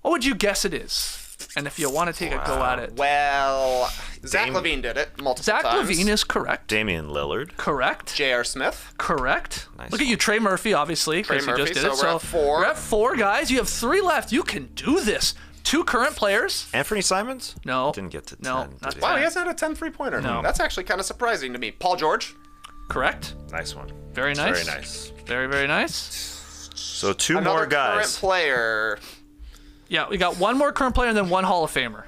What would you guess it is? And if you want to take a go at it. Well, Zach LaVine did it multiple Zach times. LaVine is correct. Damian Lillard. Correct. J.R. Smith. Correct. Nice Look at you, Trey Murphy, obviously, because you just did it. So we're at 4. We're at 4, guys. You have 3 left. You can do this. 2 current players. Anthony Simons? No. Didn't get to 10. No, not did he? Wow, he hasn't had a 10 3-pointer. No. That's actually kind of surprising to me. Paul George. Correct. Nice one. Very nice. Very nice. Very, very nice. So 2 Another more guys. current player. Yeah, we got 1 more current player and then 1 Hall of Famer.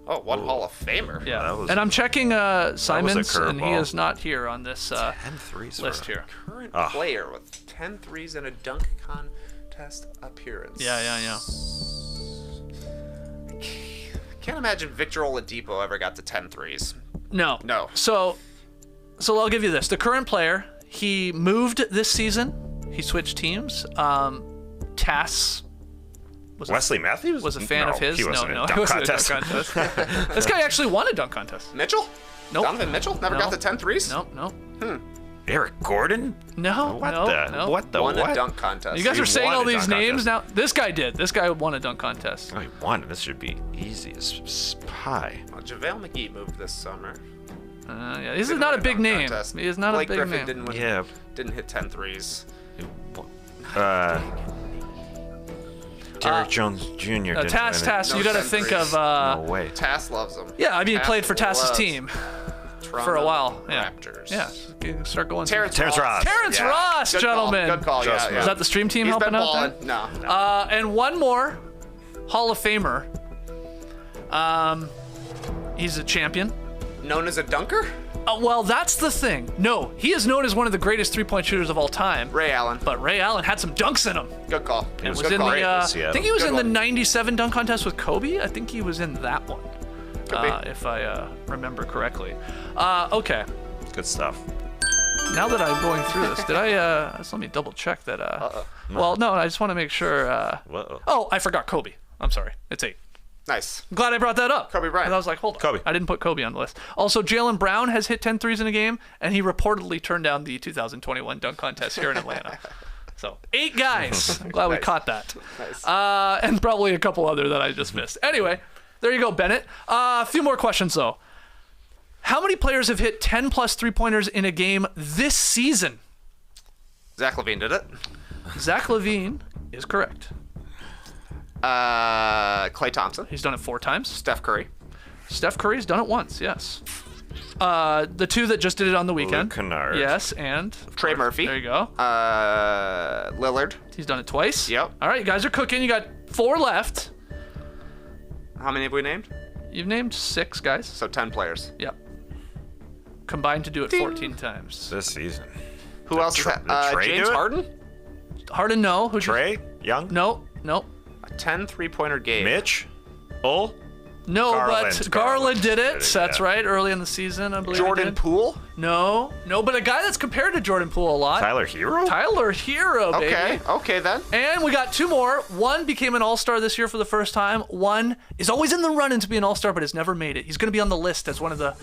Oh, one Hall of Famer. Yeah. That was- And I'm checking Simons, and he curveball. is not here on this 10 threes list for here. Current player with 10 threes in a dunk contest appearance. Yeah. Can't imagine Victor Oladipo ever got to 10 threes. No. So I'll give you this. The current player, he moved this season. He switched teams. Tass Wesley Matthews? was a fan of his. He wasn't in a he dunk wasn't in a contest. dunk contest. This guy actually won a dunk contest. Mitchell? Nope. Donovan Mitchell? Never got to 10 threes? No. Eric Gordon? No. What no, the? no. What the Won what? a dunk contest. You guys He are saying won all a these dunk names contest. now. This guy did. This guy won a dunk contest. Oh, he won. This should be easy as pie. Well, JaVale McGee moved this summer. Yeah, this is Didn't not win a big dunk name. contest. He is not Blake a big Griffin name. didn't win. Yeah. Didn't hit 10 threes. Derrick Jones Jr. didn't Tass, win it. you got to 10 think threes. of. No way. Tass loves him. Yeah, I mean, he Tass played for Tass's loves team Toronto for a while. Yeah. Raptors. Yeah. You can start going. Terrence Terrence Ross. Terrence Yeah. Ross, Good gentlemen. Call. Good call. Just Yeah. Is that the stream team He's helping been out balling. there? No. And one more Hall of Famer. He's a champion. Known as a dunker? Well, that's the thing. No, he is known as one of the greatest 3-point shooters of all time. Ray Allen. But Ray Allen had some dunks in him. Good call. And was Good in call. the. I Seattle. think he was Good in the one. '97 dunk contest with Kobe. I think he was in that one, Could be. if I remember correctly. Okay. Good stuff. Now that I'm going through this, did I? Just let me double check that. Well, no, I just want to make sure. Whoa. Oh, I forgot Kobe. I'm sorry. It's 8. Nice. I'm glad I brought that up. Kobe Bryant. And I was like, hold on. Kobe. I didn't put Kobe on the list. Also, Jalen Brown has hit 10 threes in a game, and he reportedly turned down the 2021 dunk contest here in Atlanta. So, 8 guys. I'm glad we Nice. caught that. Nice. And probably a couple other that I just missed. Anyway, there you go, Bennett. A few more questions, though. How many players have hit 10-plus 3-pointers in a game this season? Zach LaVine did it. Zach LaVine is correct. Klay Thompson. He's done it 4 times. Steph Curry. Steph Curry's done it once, yes. The 2 that just did it on the weekend. Luke Kennard. Yes, and Trey Murphy. there you go. Lillard. He's done it twice. Yep. All right, you guys are cooking. You got 4 left. How many have we named? You've named 6 guys. So 10 players. Yep. Combined to do it 14 times. This season. Who else is that? Trey James do it? Harden? Harden, no. Who'd you- Trey Young? No. A 10 3-pointer game. Mitch? Ol? No, but Garland did it. That's yeah. right, early in the season, I believe. Jordan Poole? No, but a guy that's compared to Jordan Poole a lot. Tyler Hero? Tyler Hero, baby. Okay then. And we got two more. One became an All-Star this year for the first time. One is always in the run-in to be an All-Star, but has never made it. He's going to be on the list as one of the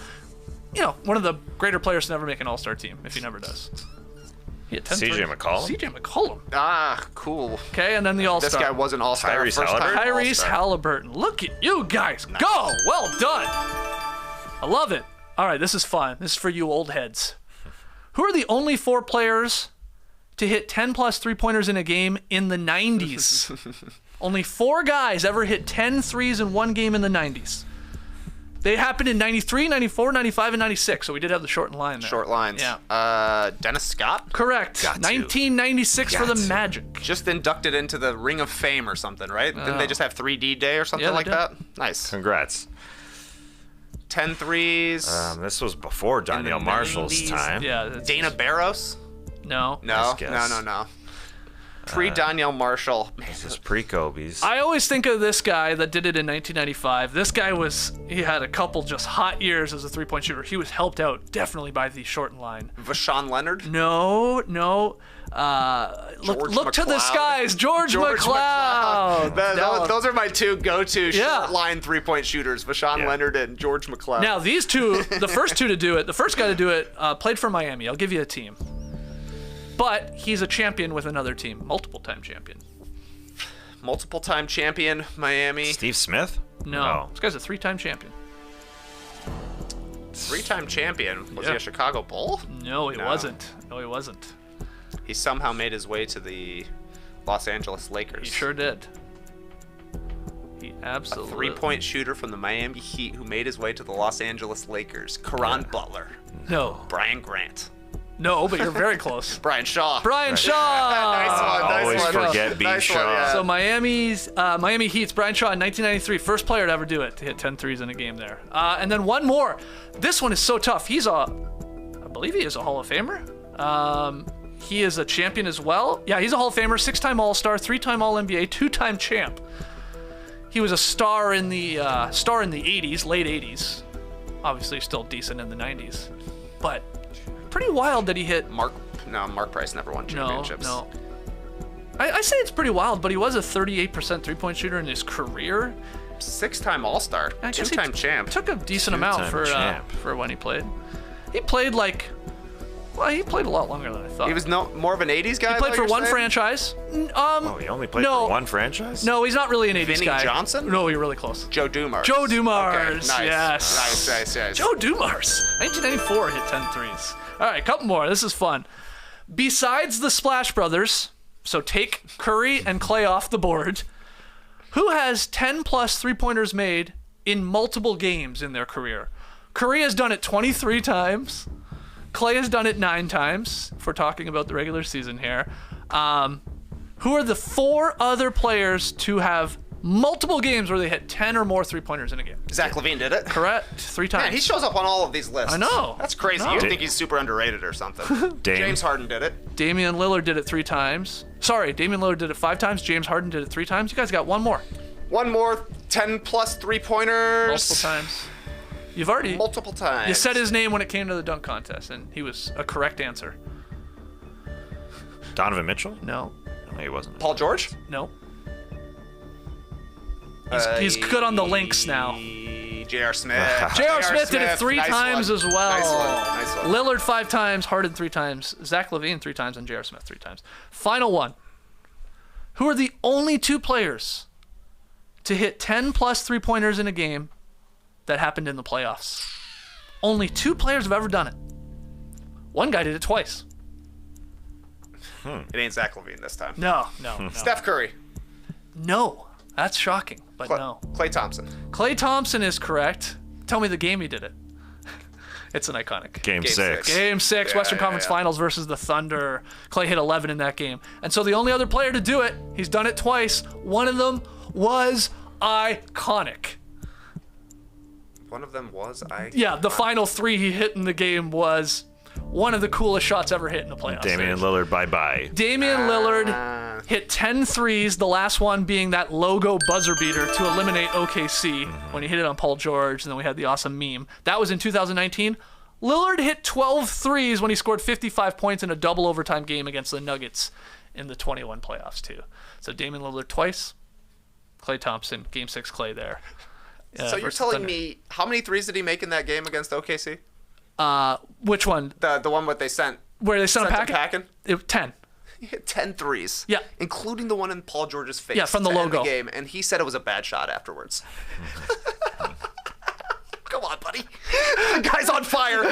greater players to never make an All-Star team, if he never does. CJ McCollum? CJ McCollum. Ah, cool. Okay, and then the All-Star. This guy was an All-Star. Tyrese first time Halliburton? Tyrese All-Star. Halliburton. Look at you guys. Nice. Go. Well done. I love it. All right, this is fun. This is for you old heads. Who are the only 4 players to hit 10-plus three-pointers in a game in the 90s? Only 4 guys ever hit 10 threes in one game in the 90s. They happened in 93, 94, 95, and 96, so we did have the shortened line there. Short lines. Yeah. Dennis Scott? Correct. Got to. 1996 for the Magic. Just inducted into the Ring of Fame or something, right? Didn't they just have 3D Day or something Yeah, they like did. that? Nice. Congrats. 10 threes. This was before Danielle Marshall's 90s. time. Yeah. That's, Dana Barros? No. No, Nice guess. no. Pre-Danielle Marshall. This is pre-Kobe's. I always think of this guy that did it in 1995. This guy he had a couple just hot years as a three-point shooter. He was helped out definitely by the shortened line. Vashawn Leonard? No. Look to the McLeod. skies. George McLeod. McLeod. Those are my 2 go-to Yeah. short line three-point shooters, Vashawn Leonard and George McLeod. Now, these two, the first two to do it, the first guy to do it played for Miami. I'll give you a team. But he's a champion with another team, multiple-time champion. Multiple-time champion, Miami. Steve Smith? No. This guy's a 3-time champion. 3-time champion. Was Yeah. he a Chicago Bull? No, he wasn't. He somehow made his way to the Los Angeles Lakers. He sure did. He absolutely. 3-point shooter from the Miami Heat who made his way to the Los Angeles Lakers. Caron Butler. No. Brian Grant. No, but you're very close. Brian Shaw. Brian Shaw. Nice Always one. forget B. Nice Shaw. one, yeah. So Miami Heat's Brian Shaw in 1993, first player to ever do it, to hit 10 threes in a game there. And then one more. This one is so tough. I believe he is a Hall of Famer. He is a champion as well. Yeah, he's a Hall of Famer, 6-time All-Star, 3-time All-NBA, 2-time champ. He was a star in the 80s, late 80s. Obviously still decent in the 90s. But pretty wild that he hit. Mark Price never won championships. No. I say it's pretty wild, but he was a 38% three-point shooter in his career. 6-time All-Star. I guess he 2-time champ. Took a decent amount for when he played. He played he played a lot longer than I thought. He was more of an 80s guy. He played for one franchise. Oh, he only played for one franchise? No, he's not really an 80s Vinny guy. Johnson? No, you're really close. Joe Dumars. Joe Dumars. Okay, nice. Yes. Nice. Joe Dumars. 1994 hit 10 threes. All right, a couple more. This is fun. Besides the Splash Brothers, so take Curry and Clay off the board, who has 10-plus three-pointers made in multiple games in their career? Curry has done it 23 times. Clay has done it 9 times, if we're talking about the regular season here. Who are the 4 other players to have multiple games where they hit 10 or more three-pointers in a game? Zach LaVine did it. Correct. 3 times. Man, he shows up on all of these lists. I know. That's crazy. I know. You think he's super underrated or something. James Harden did it. Damian Lillard did it 3 times. Sorry, Damian Lillard did it 5 times. James Harden did it 3 times. You guys got one more. One more 10-plus three-pointers. Multiple times. You've already... Multiple times. You said his name when it came to the dunk contest, and he was a correct answer. Donovan Mitchell? No. No, he wasn't. Paul George? No. He's good on the links now. J.R. Smith. J.R. Smith did it 3 Nice times one. as well. Nice one. Lillard 5 times, Harden 3 times, Zach LaVine 3 times, and J.R. Smith 3 times. Final one. Who are the only 2 players to hit 10-plus three-pointers in a game that happened in the playoffs? Only 2 players have ever done it. One guy did it twice. It ain't Zach LaVine this time. No. Steph Curry. No. That's shocking, but no. Klay Thompson. Klay Thompson is correct. Tell me the game he did it. It's an iconic. Game 6. Game 6, Western Conference Finals versus the Thunder. Klay hit 11 in that game. And so the only other player to do it, he's done it twice. One of them was iconic. One of them was Yeah, the final 3 he hit in the game was one of the coolest shots ever hit in the playoffs. Damian Lillard, bye-bye. Damian Lillard hit 10 threes, the last one being that logo buzzer beater to eliminate OKC when he hit it on Paul George, and then we had the awesome meme. That was in 2019. Lillard hit 12 threes when he scored 55 points in a double overtime game against the Nuggets in the 21 playoffs too. So Damian Lillard twice, Klay Thompson, Game 6 Klay there. So you're telling me, how many threes did he make in that game against OKC? Which one? The one what they sent. Where they sent him packing? 10. He hit 10 threes. Yeah. Including the one in Paul George's face. Yeah, from the to end logo. The game, and he said it was a bad shot afterwards. Come on, buddy. The guy's on fire.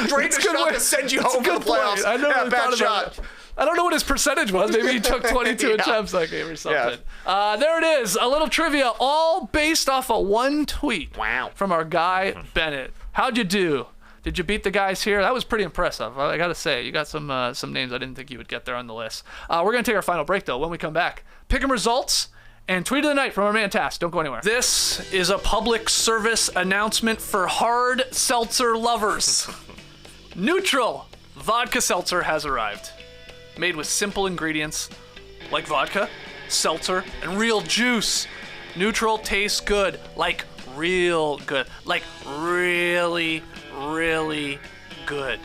Drain the shot to send you home for the playoffs. I never really bad thought shot. about it. I don't know what his percentage was. Maybe he took 22 attempts that game or something. Yeah. There it is. A little trivia, all based off of one tweet. Wow. From our guy, Bennett. How'd you do? Did you beat the guys here? That was pretty impressive. I got to say, you got some names I didn't think you would get there on the list. We're going to take our final break, though. When we come back, pick 'em results and tweet of the night from our man Tass. Don't go anywhere. This is a public service announcement for hard seltzer lovers. Neutral vodka seltzer has arrived. Made with simple ingredients like vodka, seltzer, and real juice. Neutral tastes good, like real good, like really, really good.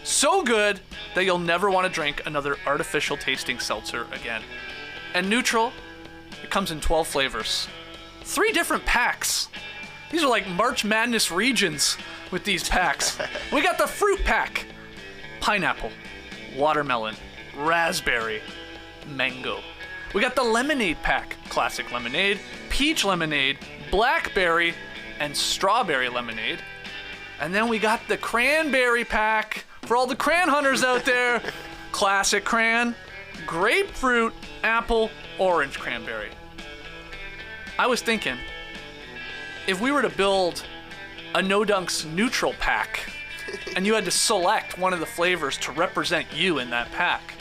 So good that you'll never want to drink another artificial tasting seltzer again. And Neutral, it comes in 12 flavors. 3 different packs. These are like March Madness regions with these packs. We got the fruit pack. Pineapple, watermelon, raspberry, mango. We got the lemonade pack. Classic lemonade, peach lemonade, blackberry, and strawberry lemonade. And then we got the cranberry pack for all the cran hunters out there. Classic cran, grapefruit, apple, orange cranberry. I was thinking, if we were to build a No Dunks neutral pack and you had to select one of the flavors to represent you in that pack,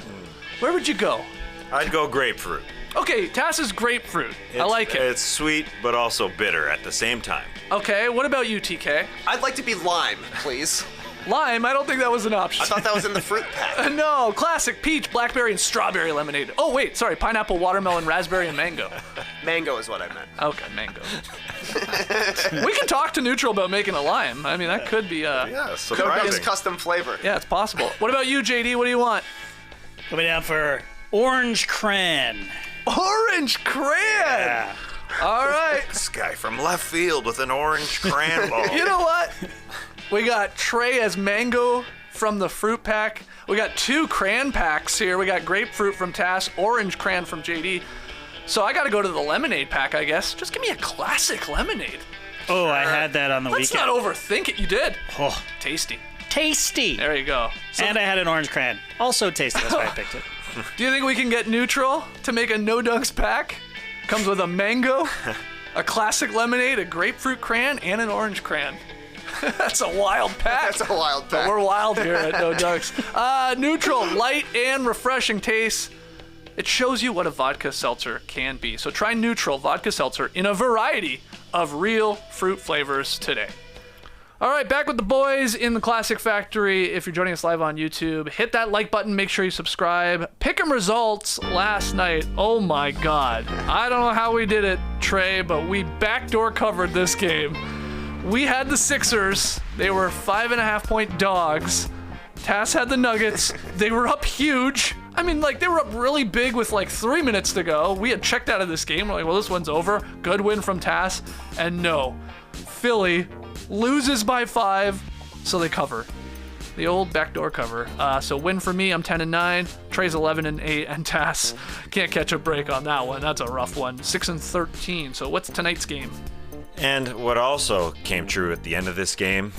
where would you go? I'd go grapefruit. Okay, Tass is grapefruit. I like it. It's sweet, but also bitter at the same time. Okay, what about you, TK? I'd like to be lime, please. Lime? I don't think that was an option. I thought that was in the fruit pack. No, classic peach, blackberry, and strawberry lemonade. Oh, wait, sorry, pineapple, watermelon, raspberry, and mango. Mango is what I meant. Okay, mango. We can talk to Neutral about making a lime. I mean, that could be Yeah, No surprising. Dunks custom flavor. Yeah, it's possible. What about you, JD? What do you want? Coming down for orange cran. Orange cran! Yeah. All right. This guy from left field with an orange cran ball. You know what? We got Trey as mango from the fruit pack. We got 2 cran packs here. We got grapefruit from Tass, orange cran from JD. So I got to go to the lemonade pack, I guess. Just give me a classic lemonade. Oh, I had that on the Let's weekend. not overthink it. You did. Oh, Tasty. tasty. There you go. So, And I had an orange cran. Also tasty. That's why I picked it. do you think we can get Neutral to make a No Dunks pack? Comes with a mango, a classic lemonade, a grapefruit cran, and an orange cran. That's a wild pack. That's a wild But pack. we're wild here at No Dunks. Neutral, light and refreshing taste. It shows you what a vodka seltzer can be. So try Neutral vodka seltzer in a variety of real fruit flavors today. All right, back with the boys in the Classic Factory. If you're joining us live on YouTube, hit that like button. Make sure you subscribe. Pick 'em results last night. Oh my God. I don't know how we did it, Trey, but we backdoor covered this game. We had the Sixers. They were 5.5-point dogs. Tass had the Nuggets. They were up huge. I mean, like, they were up really big with like 3 minutes to go. We had checked out of this game. We're like, well, this one's over. Good win from Tass. And no, Philly loses by 5, so they cover. The old backdoor cover. So win for me. I'm 10-9. Trey's 11-8, and Tass can't catch a break on that one. That's a rough one. 6-13. So what's tonight's game? And what also came true at the end of this game,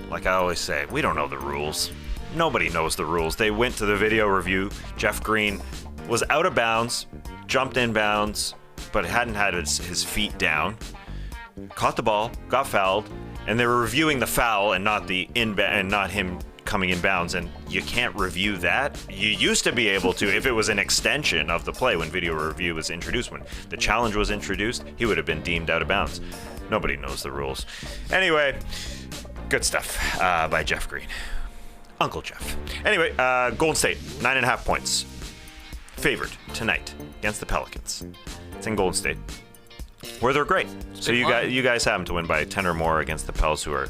like I always say, we don't know the rules. Nobody knows the rules. They went to the video review. Jeff Green was out of bounds, jumped in bounds, but hadn't had his feet down. Caught the ball, got fouled, and they were reviewing the foul and not not him coming in bounds. And you can't review that. You used to be able to if it was an extension of the play when video review was introduced. When the challenge was introduced, he would have been deemed out of bounds. Nobody knows the rules. Anyway, good stuff by Jeff Green. Uncle Jeff. Anyway, Golden State, 9.5 points. Favored tonight against the Pelicans. It's in Golden State, where they're great. So you guys have them to win by 10 or more against the Pels, who are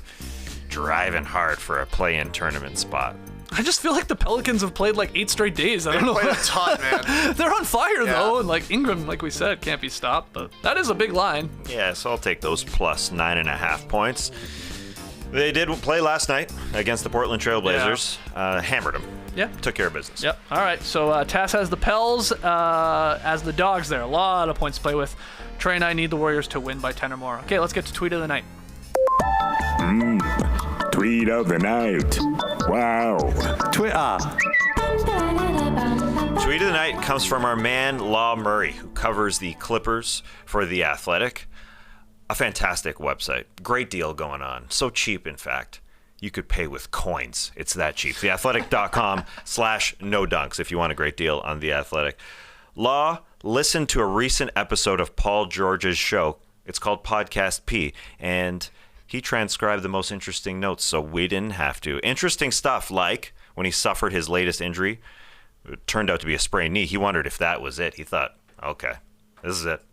driving hard for a play-in tournament spot. I just feel like the Pelicans have played like 8 straight days. I don't know. Played a ton, man. They're on fire, though, and like Ingram, like we said, can't be stopped. But that is a big line. Yeah, so I'll take those plus 9.5 points. They did play last night against the Portland Trailblazers. Hammered them. Yeah. Took care of business. Yep. All right. So Tass has the Pels as the dogs there. A lot of points to play with. Trey and I need the Warriors to win by 10 or more. Okay, let's get to Tweet of the Night. Tweet of the Night. Wow. Tweet of the Night comes from our man, Law Murray, who covers the Clippers for The Athletic. A fantastic website. Great deal going on. So cheap, in fact. You could pay with coins. It's that cheap. TheAthletic.com/no-dunks if you want a great deal on The Athletic. Law, listen to a recent episode of Paul George's show. It's called Podcast P, and he transcribed the most interesting notes, so we didn't have to. Interesting stuff, like when he suffered his latest injury. It turned out to be a sprained knee. He wondered if that was it. He thought, okay, this is it.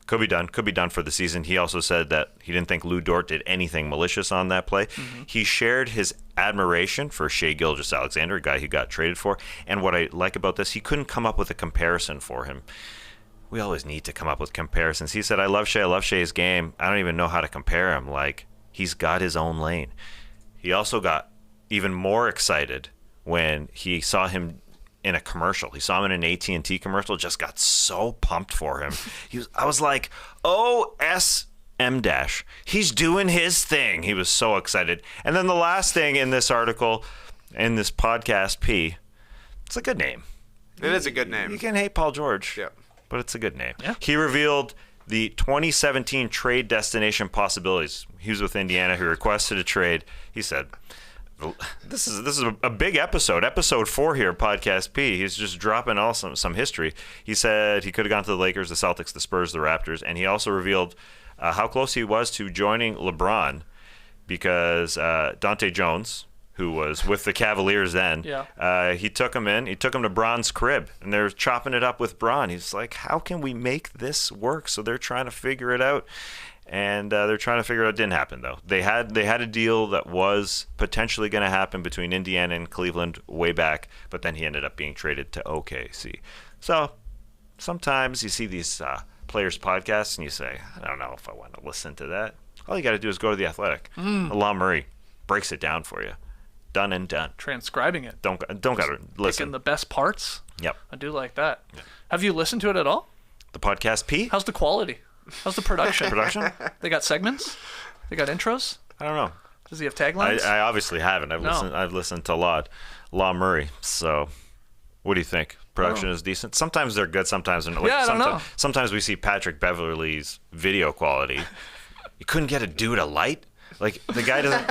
Could be done for the season. He also said that he didn't think Lou Dort did anything malicious on that play. Mm-hmm. He shared his admiration for Shai Gilgeous-Alexander, a guy he got traded for. And what I like about this, he couldn't come up with a comparison for him. We always need to come up with comparisons. He said, I love Shai's game. I don't even know how to compare him. Like, he's got his own lane. He also got even more excited when he saw him in a commercial. He saw him in an AT&T commercial, just got so pumped for him. I was like, OSM dash. He's doing his thing. He was so excited. And then the last thing in this article, in this podcast P, it's a good name. It is a good name. You can hate Paul George, but it's a good name. Yeah. He revealed the 2017 trade destination possibilities. He was with Indiana, who requested a trade. He said, This is a big episode 4 here, Podcast P. He's just dropping some history. He said he could have gone to the Lakers, the Celtics, the Spurs, the Raptors, and he also revealed how close he was to joining LeBron, because Dante Jones, who was with the Cavaliers then, he took him to Bron's crib, and they're chopping it up with Bron. He's like, how can we make this work? So they're trying to figure it out. And they're trying to figure it out. It didn't happen, though. They had a deal that was potentially going to happen between Indiana and Cleveland way back, but then he ended up being traded to OKC. So sometimes you see these players' podcasts and you say, I don't know if I want to listen to that. All you got to do is go to The Athletic. Law Murray breaks it down for you. Done and done. Transcribing it. Don't got to listen. Picking the best parts. Yep. I do like that. Yeah. Have you listened to it at all? The Podcast P? How's the quality? How's the production? They got segments? They got intros? I don't know. Does he have taglines? I obviously haven't. I've listened to a lot. Law Murray. So, what do you think? Production is decent. Sometimes they're good. Sometimes they're not. I don't know. Sometimes we see Patrick Beverley's video quality. You couldn't get a dude a light. Like the guy doesn't.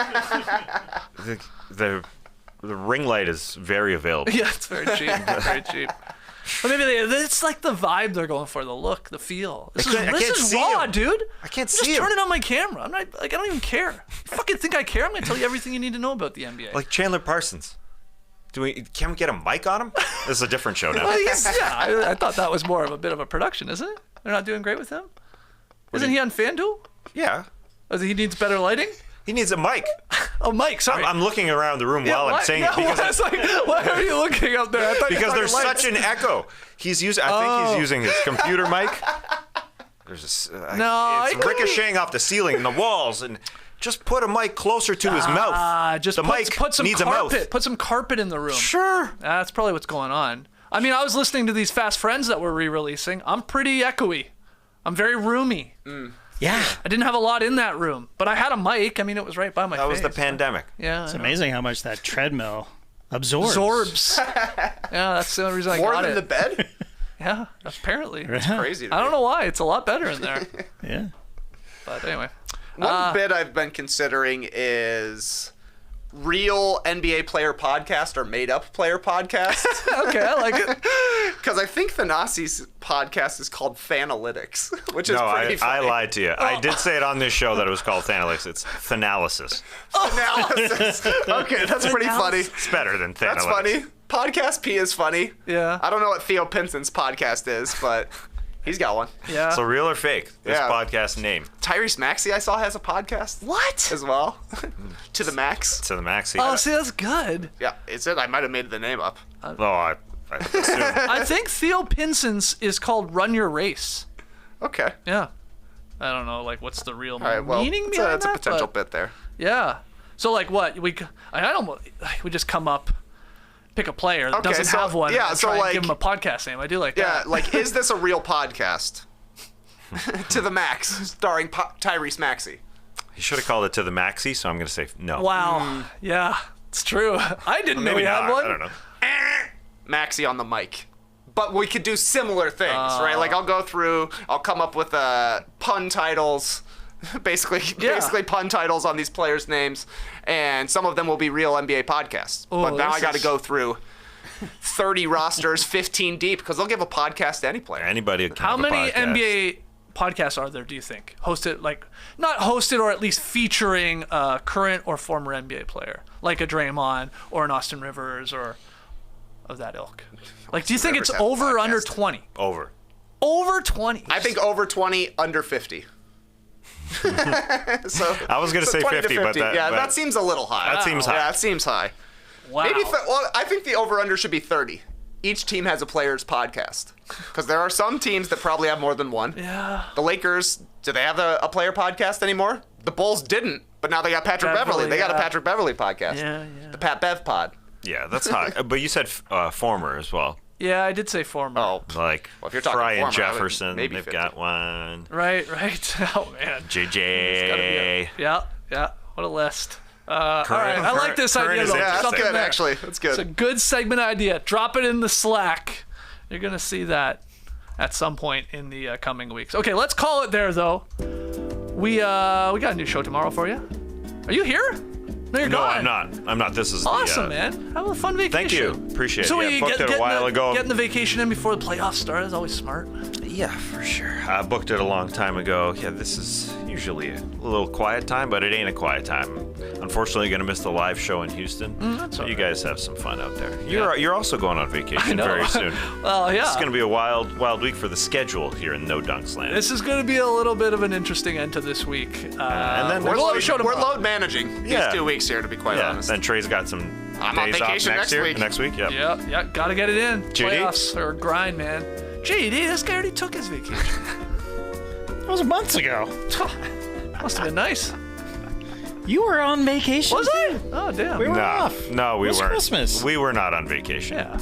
The ring light is very available. Yeah, it's very cheap. Very cheap. But maybe it's like the vibe they're going for, the look, the feel. This is raw, dude. I can't see Just turn it on my camera. I'm not like, I don't even care. You fucking think I care? I'm gonna tell you everything you need to know about the NBA. Like Chandler Parsons. Can we get a mic on him? This is a different show now. Well, I thought that was more of a bit of a production, isn't it? They're not doing great with him. Isn't he on FanDuel? Yeah. He needs better lighting. He needs a mic. Oh, Mike, sorry. I'm looking around the room while I'm saying it because why are you looking up there? Because there's such an echo. I think he's using his computer mic. It's ricocheting off the ceiling and the walls, and just put a mic closer to his mouth. Just put some needs carpet. a mouth. Put some carpet in the room. Sure. That's probably what's going on. I mean, I was listening to these Fast Friends that we're re-releasing. I'm pretty echoey. I'm very roomy. Yeah. I didn't have a lot in that room, but I had a mic. I mean, it was right by my face. That was the pandemic. Yeah. It's amazing how much that treadmill absorbs. Yeah, that's the only reason I got it. More than the bed? Yeah, apparently. It's crazy. I don't know why. It's a lot better in there. Yeah. But anyway. One bit I've been considering is real NBA player podcast or made up player podcast. Okay, I like it. Because I think Thanasi's podcast is called Fanalytics, which is pretty I funny. lied to you. I did say it on this show that it was called Thanalytics. It's Thanalysis. Analysis. Okay, that's pretty funny. It's better than Thanalytics. That's funny. Podcast P is funny. Yeah. I don't know what Theo Pinson's podcast is, but he's got one. Yeah. So real or fake? This Yeah. podcast name. Tyrese Maxey, I saw, has a podcast. What? As well. To the max. To the Maxi. Oh, see, that's good. Yeah, it's it. I might have made the name up. I assume. I think Theo Pinson's is called Run Your Race. Okay. Yeah. I don't know, like, what's the real All right, well, meaning it's behind a that, potential but- bit there. Yeah. So, like, what? We just come up, pick a player that Okay, doesn't so- have one, yeah, and so, try and like- give him a podcast name. I do like Yeah, that. like, is this a real podcast? To the max, starring Tyrese Maxey. He should have called it To the Maxi, so I'm going to say no. Wow. Yeah, it's true. I didn't know Maybe he had not. one. I don't know. Maxey on the mic. But we could do similar things, right? Like, I'll go through, I'll come up with pun titles, basically pun titles on these players' names, and some of them will be real NBA podcasts. Oh, but now I this got to is- go through 30 rosters, 15 deep, because they'll give a podcast to any player. Anybody can How have a many podcast. NBA podcasts are there, do you think? Hosted, like, not hosted or at least featuring a current or former NBA player, like a Draymond or an Austin Rivers or of that ilk. Like, do you think Rivers it's have a over or under podcast. 20? Over. Over 20. I think over 20, under 50. So I was going to say 20 to 50, but that, yeah, but that seems a little high. That seems high. Yeah, that seems high. Wow. Maybe well, I think the over/under should be 30. Each team has a player's podcast, because there are some teams that probably have more than one. Yeah. The Lakers, do they have a player podcast anymore? The Bulls didn't, but now they got Patrick Beverly. They got a yeah. Patrick Beverly podcast. Yeah. The Pat Bev pod. yeah, that's high. But you said former as well. Yeah, I did say former. Oh, Like Well, if you're talking Fry and former, I would Jefferson, maybe they've 50. got one. Right. Oh, man. JJ. Yeah. What a list. All right, I like this current idea, is though. yeah, that's Something good, there. actually. That's It's a good. good segment idea. Drop it in the Slack. You're going to see that at some point in the coming weeks. Okay, let's call it there, though. We got a new show tomorrow for you. Are you here? No, you're No, gone. I'm not. This is Awesome, the, man. Have a fun vacation. Thank you. Appreciate it. So Yeah, you booked it a while ago. Getting the vacation in before the playoffs start is always smart. Yeah, for sure. I booked it a long time ago. Yeah, this is usually a little quiet time, but it ain't a quiet time. Unfortunately, going to miss the live show in Houston. That's So all you right. guys have some fun out there. Yeah. You're also going on vacation know. very soon. Well, yeah. It's going to be a wild week for the schedule here in No Dunks Land. This is going to be a little bit of an interesting end to this week. and then we'll have a show We're tomorrow. load managing Yeah. these 2 weeks here, to be quite yeah, honest. then Trey's got some I'm on days off vacation next next week. Yep. Yeah, gotta get it in. JD? Playoffs or grind, man. JD, this guy already took his vacation. That was months ago. Must have been nice. You were on vacation. Was I? Oh, damn. We were No, off. no, we It was weren't. Christmas. We were not on vacation. Yeah,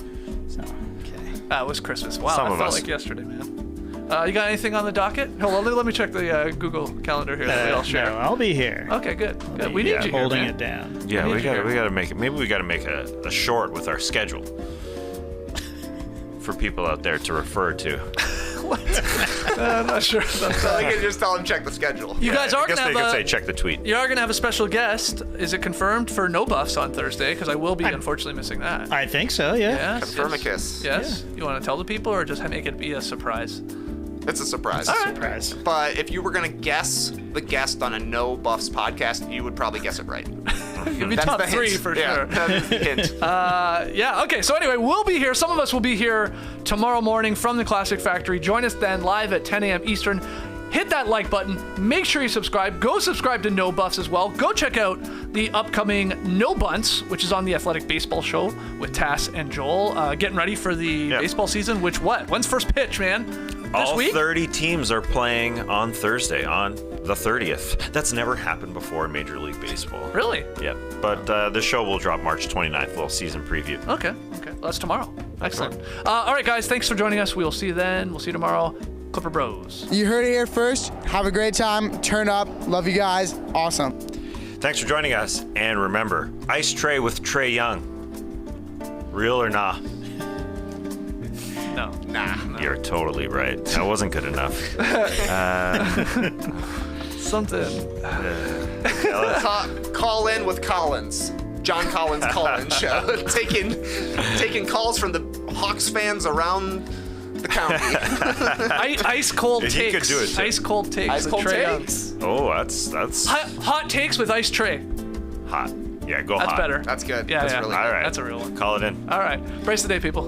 Okay. it was Christmas. Wow, Some that of felt us. like yesterday, man. You got anything on the docket? Hold on, let me check the Google calendar here that we all share. No, I'll be here. Okay, good. We need Yeah. you here, Holding man. it down. Yeah, need we you here. got to make it. Maybe we got to make a short with our schedule for people out there to refer to. I'm not sure. So they can just tell him check the schedule. You guys are I guess gonna they have could a. say check the tweet. You are gonna have a special guest. Is it confirmed for No Buffs on Thursday? Because I will be unfortunately missing that. I think so, yeah. Yes. Confirm a yes. kiss. Yes. You want to tell the people or just make it be a surprise? It's a surprise. Surprise. But if you were going to guess the guest on a No Buffs podcast, you would probably guess it right. You'll be That's top the three hint. for Yeah, sure. that is the hint. Yeah, okay, so anyway, we'll be here. Some of us will be here tomorrow morning from the Classic Factory. Join us then live at 10 a.m. Eastern. Hit that like button. Make sure you subscribe. Go subscribe to No Buffs as well. Go check out the upcoming No Bunts, which is on the Athletic Baseball Show with Tass and Joel. Getting ready for the baseball season, when's first pitch, man? This All week? 30 teams are playing on Thursday, on the 30th. That's never happened before in Major League Baseball. Really? Yep. But the show will drop March 29th, little season preview. Okay. Well, that's tomorrow. Excellent. All right, guys, thanks for joining us. We'll see you then. We'll see you tomorrow. Clipper Bros. You heard it here first. Have a great time. Turn up. Love you guys. Awesome. Thanks for joining us. And remember, Ice Tray with Trey Young. Real or nah? No. Nah. You're totally right. That wasn't good enough. Something. Call in with Collins. John Collins call-in show, taking calls from the Hawks fans around the county. Ice cold If he takes. could do it, too. Ice cold takes. Ice with cold Trae Young. takes. Oh, that's Hot takes with Ice Trae. hot. Yeah, go That's hot. better. That's good. Yeah, That's yeah. really All good. right. That's a real one. Call it in. All right. Brace the day, people.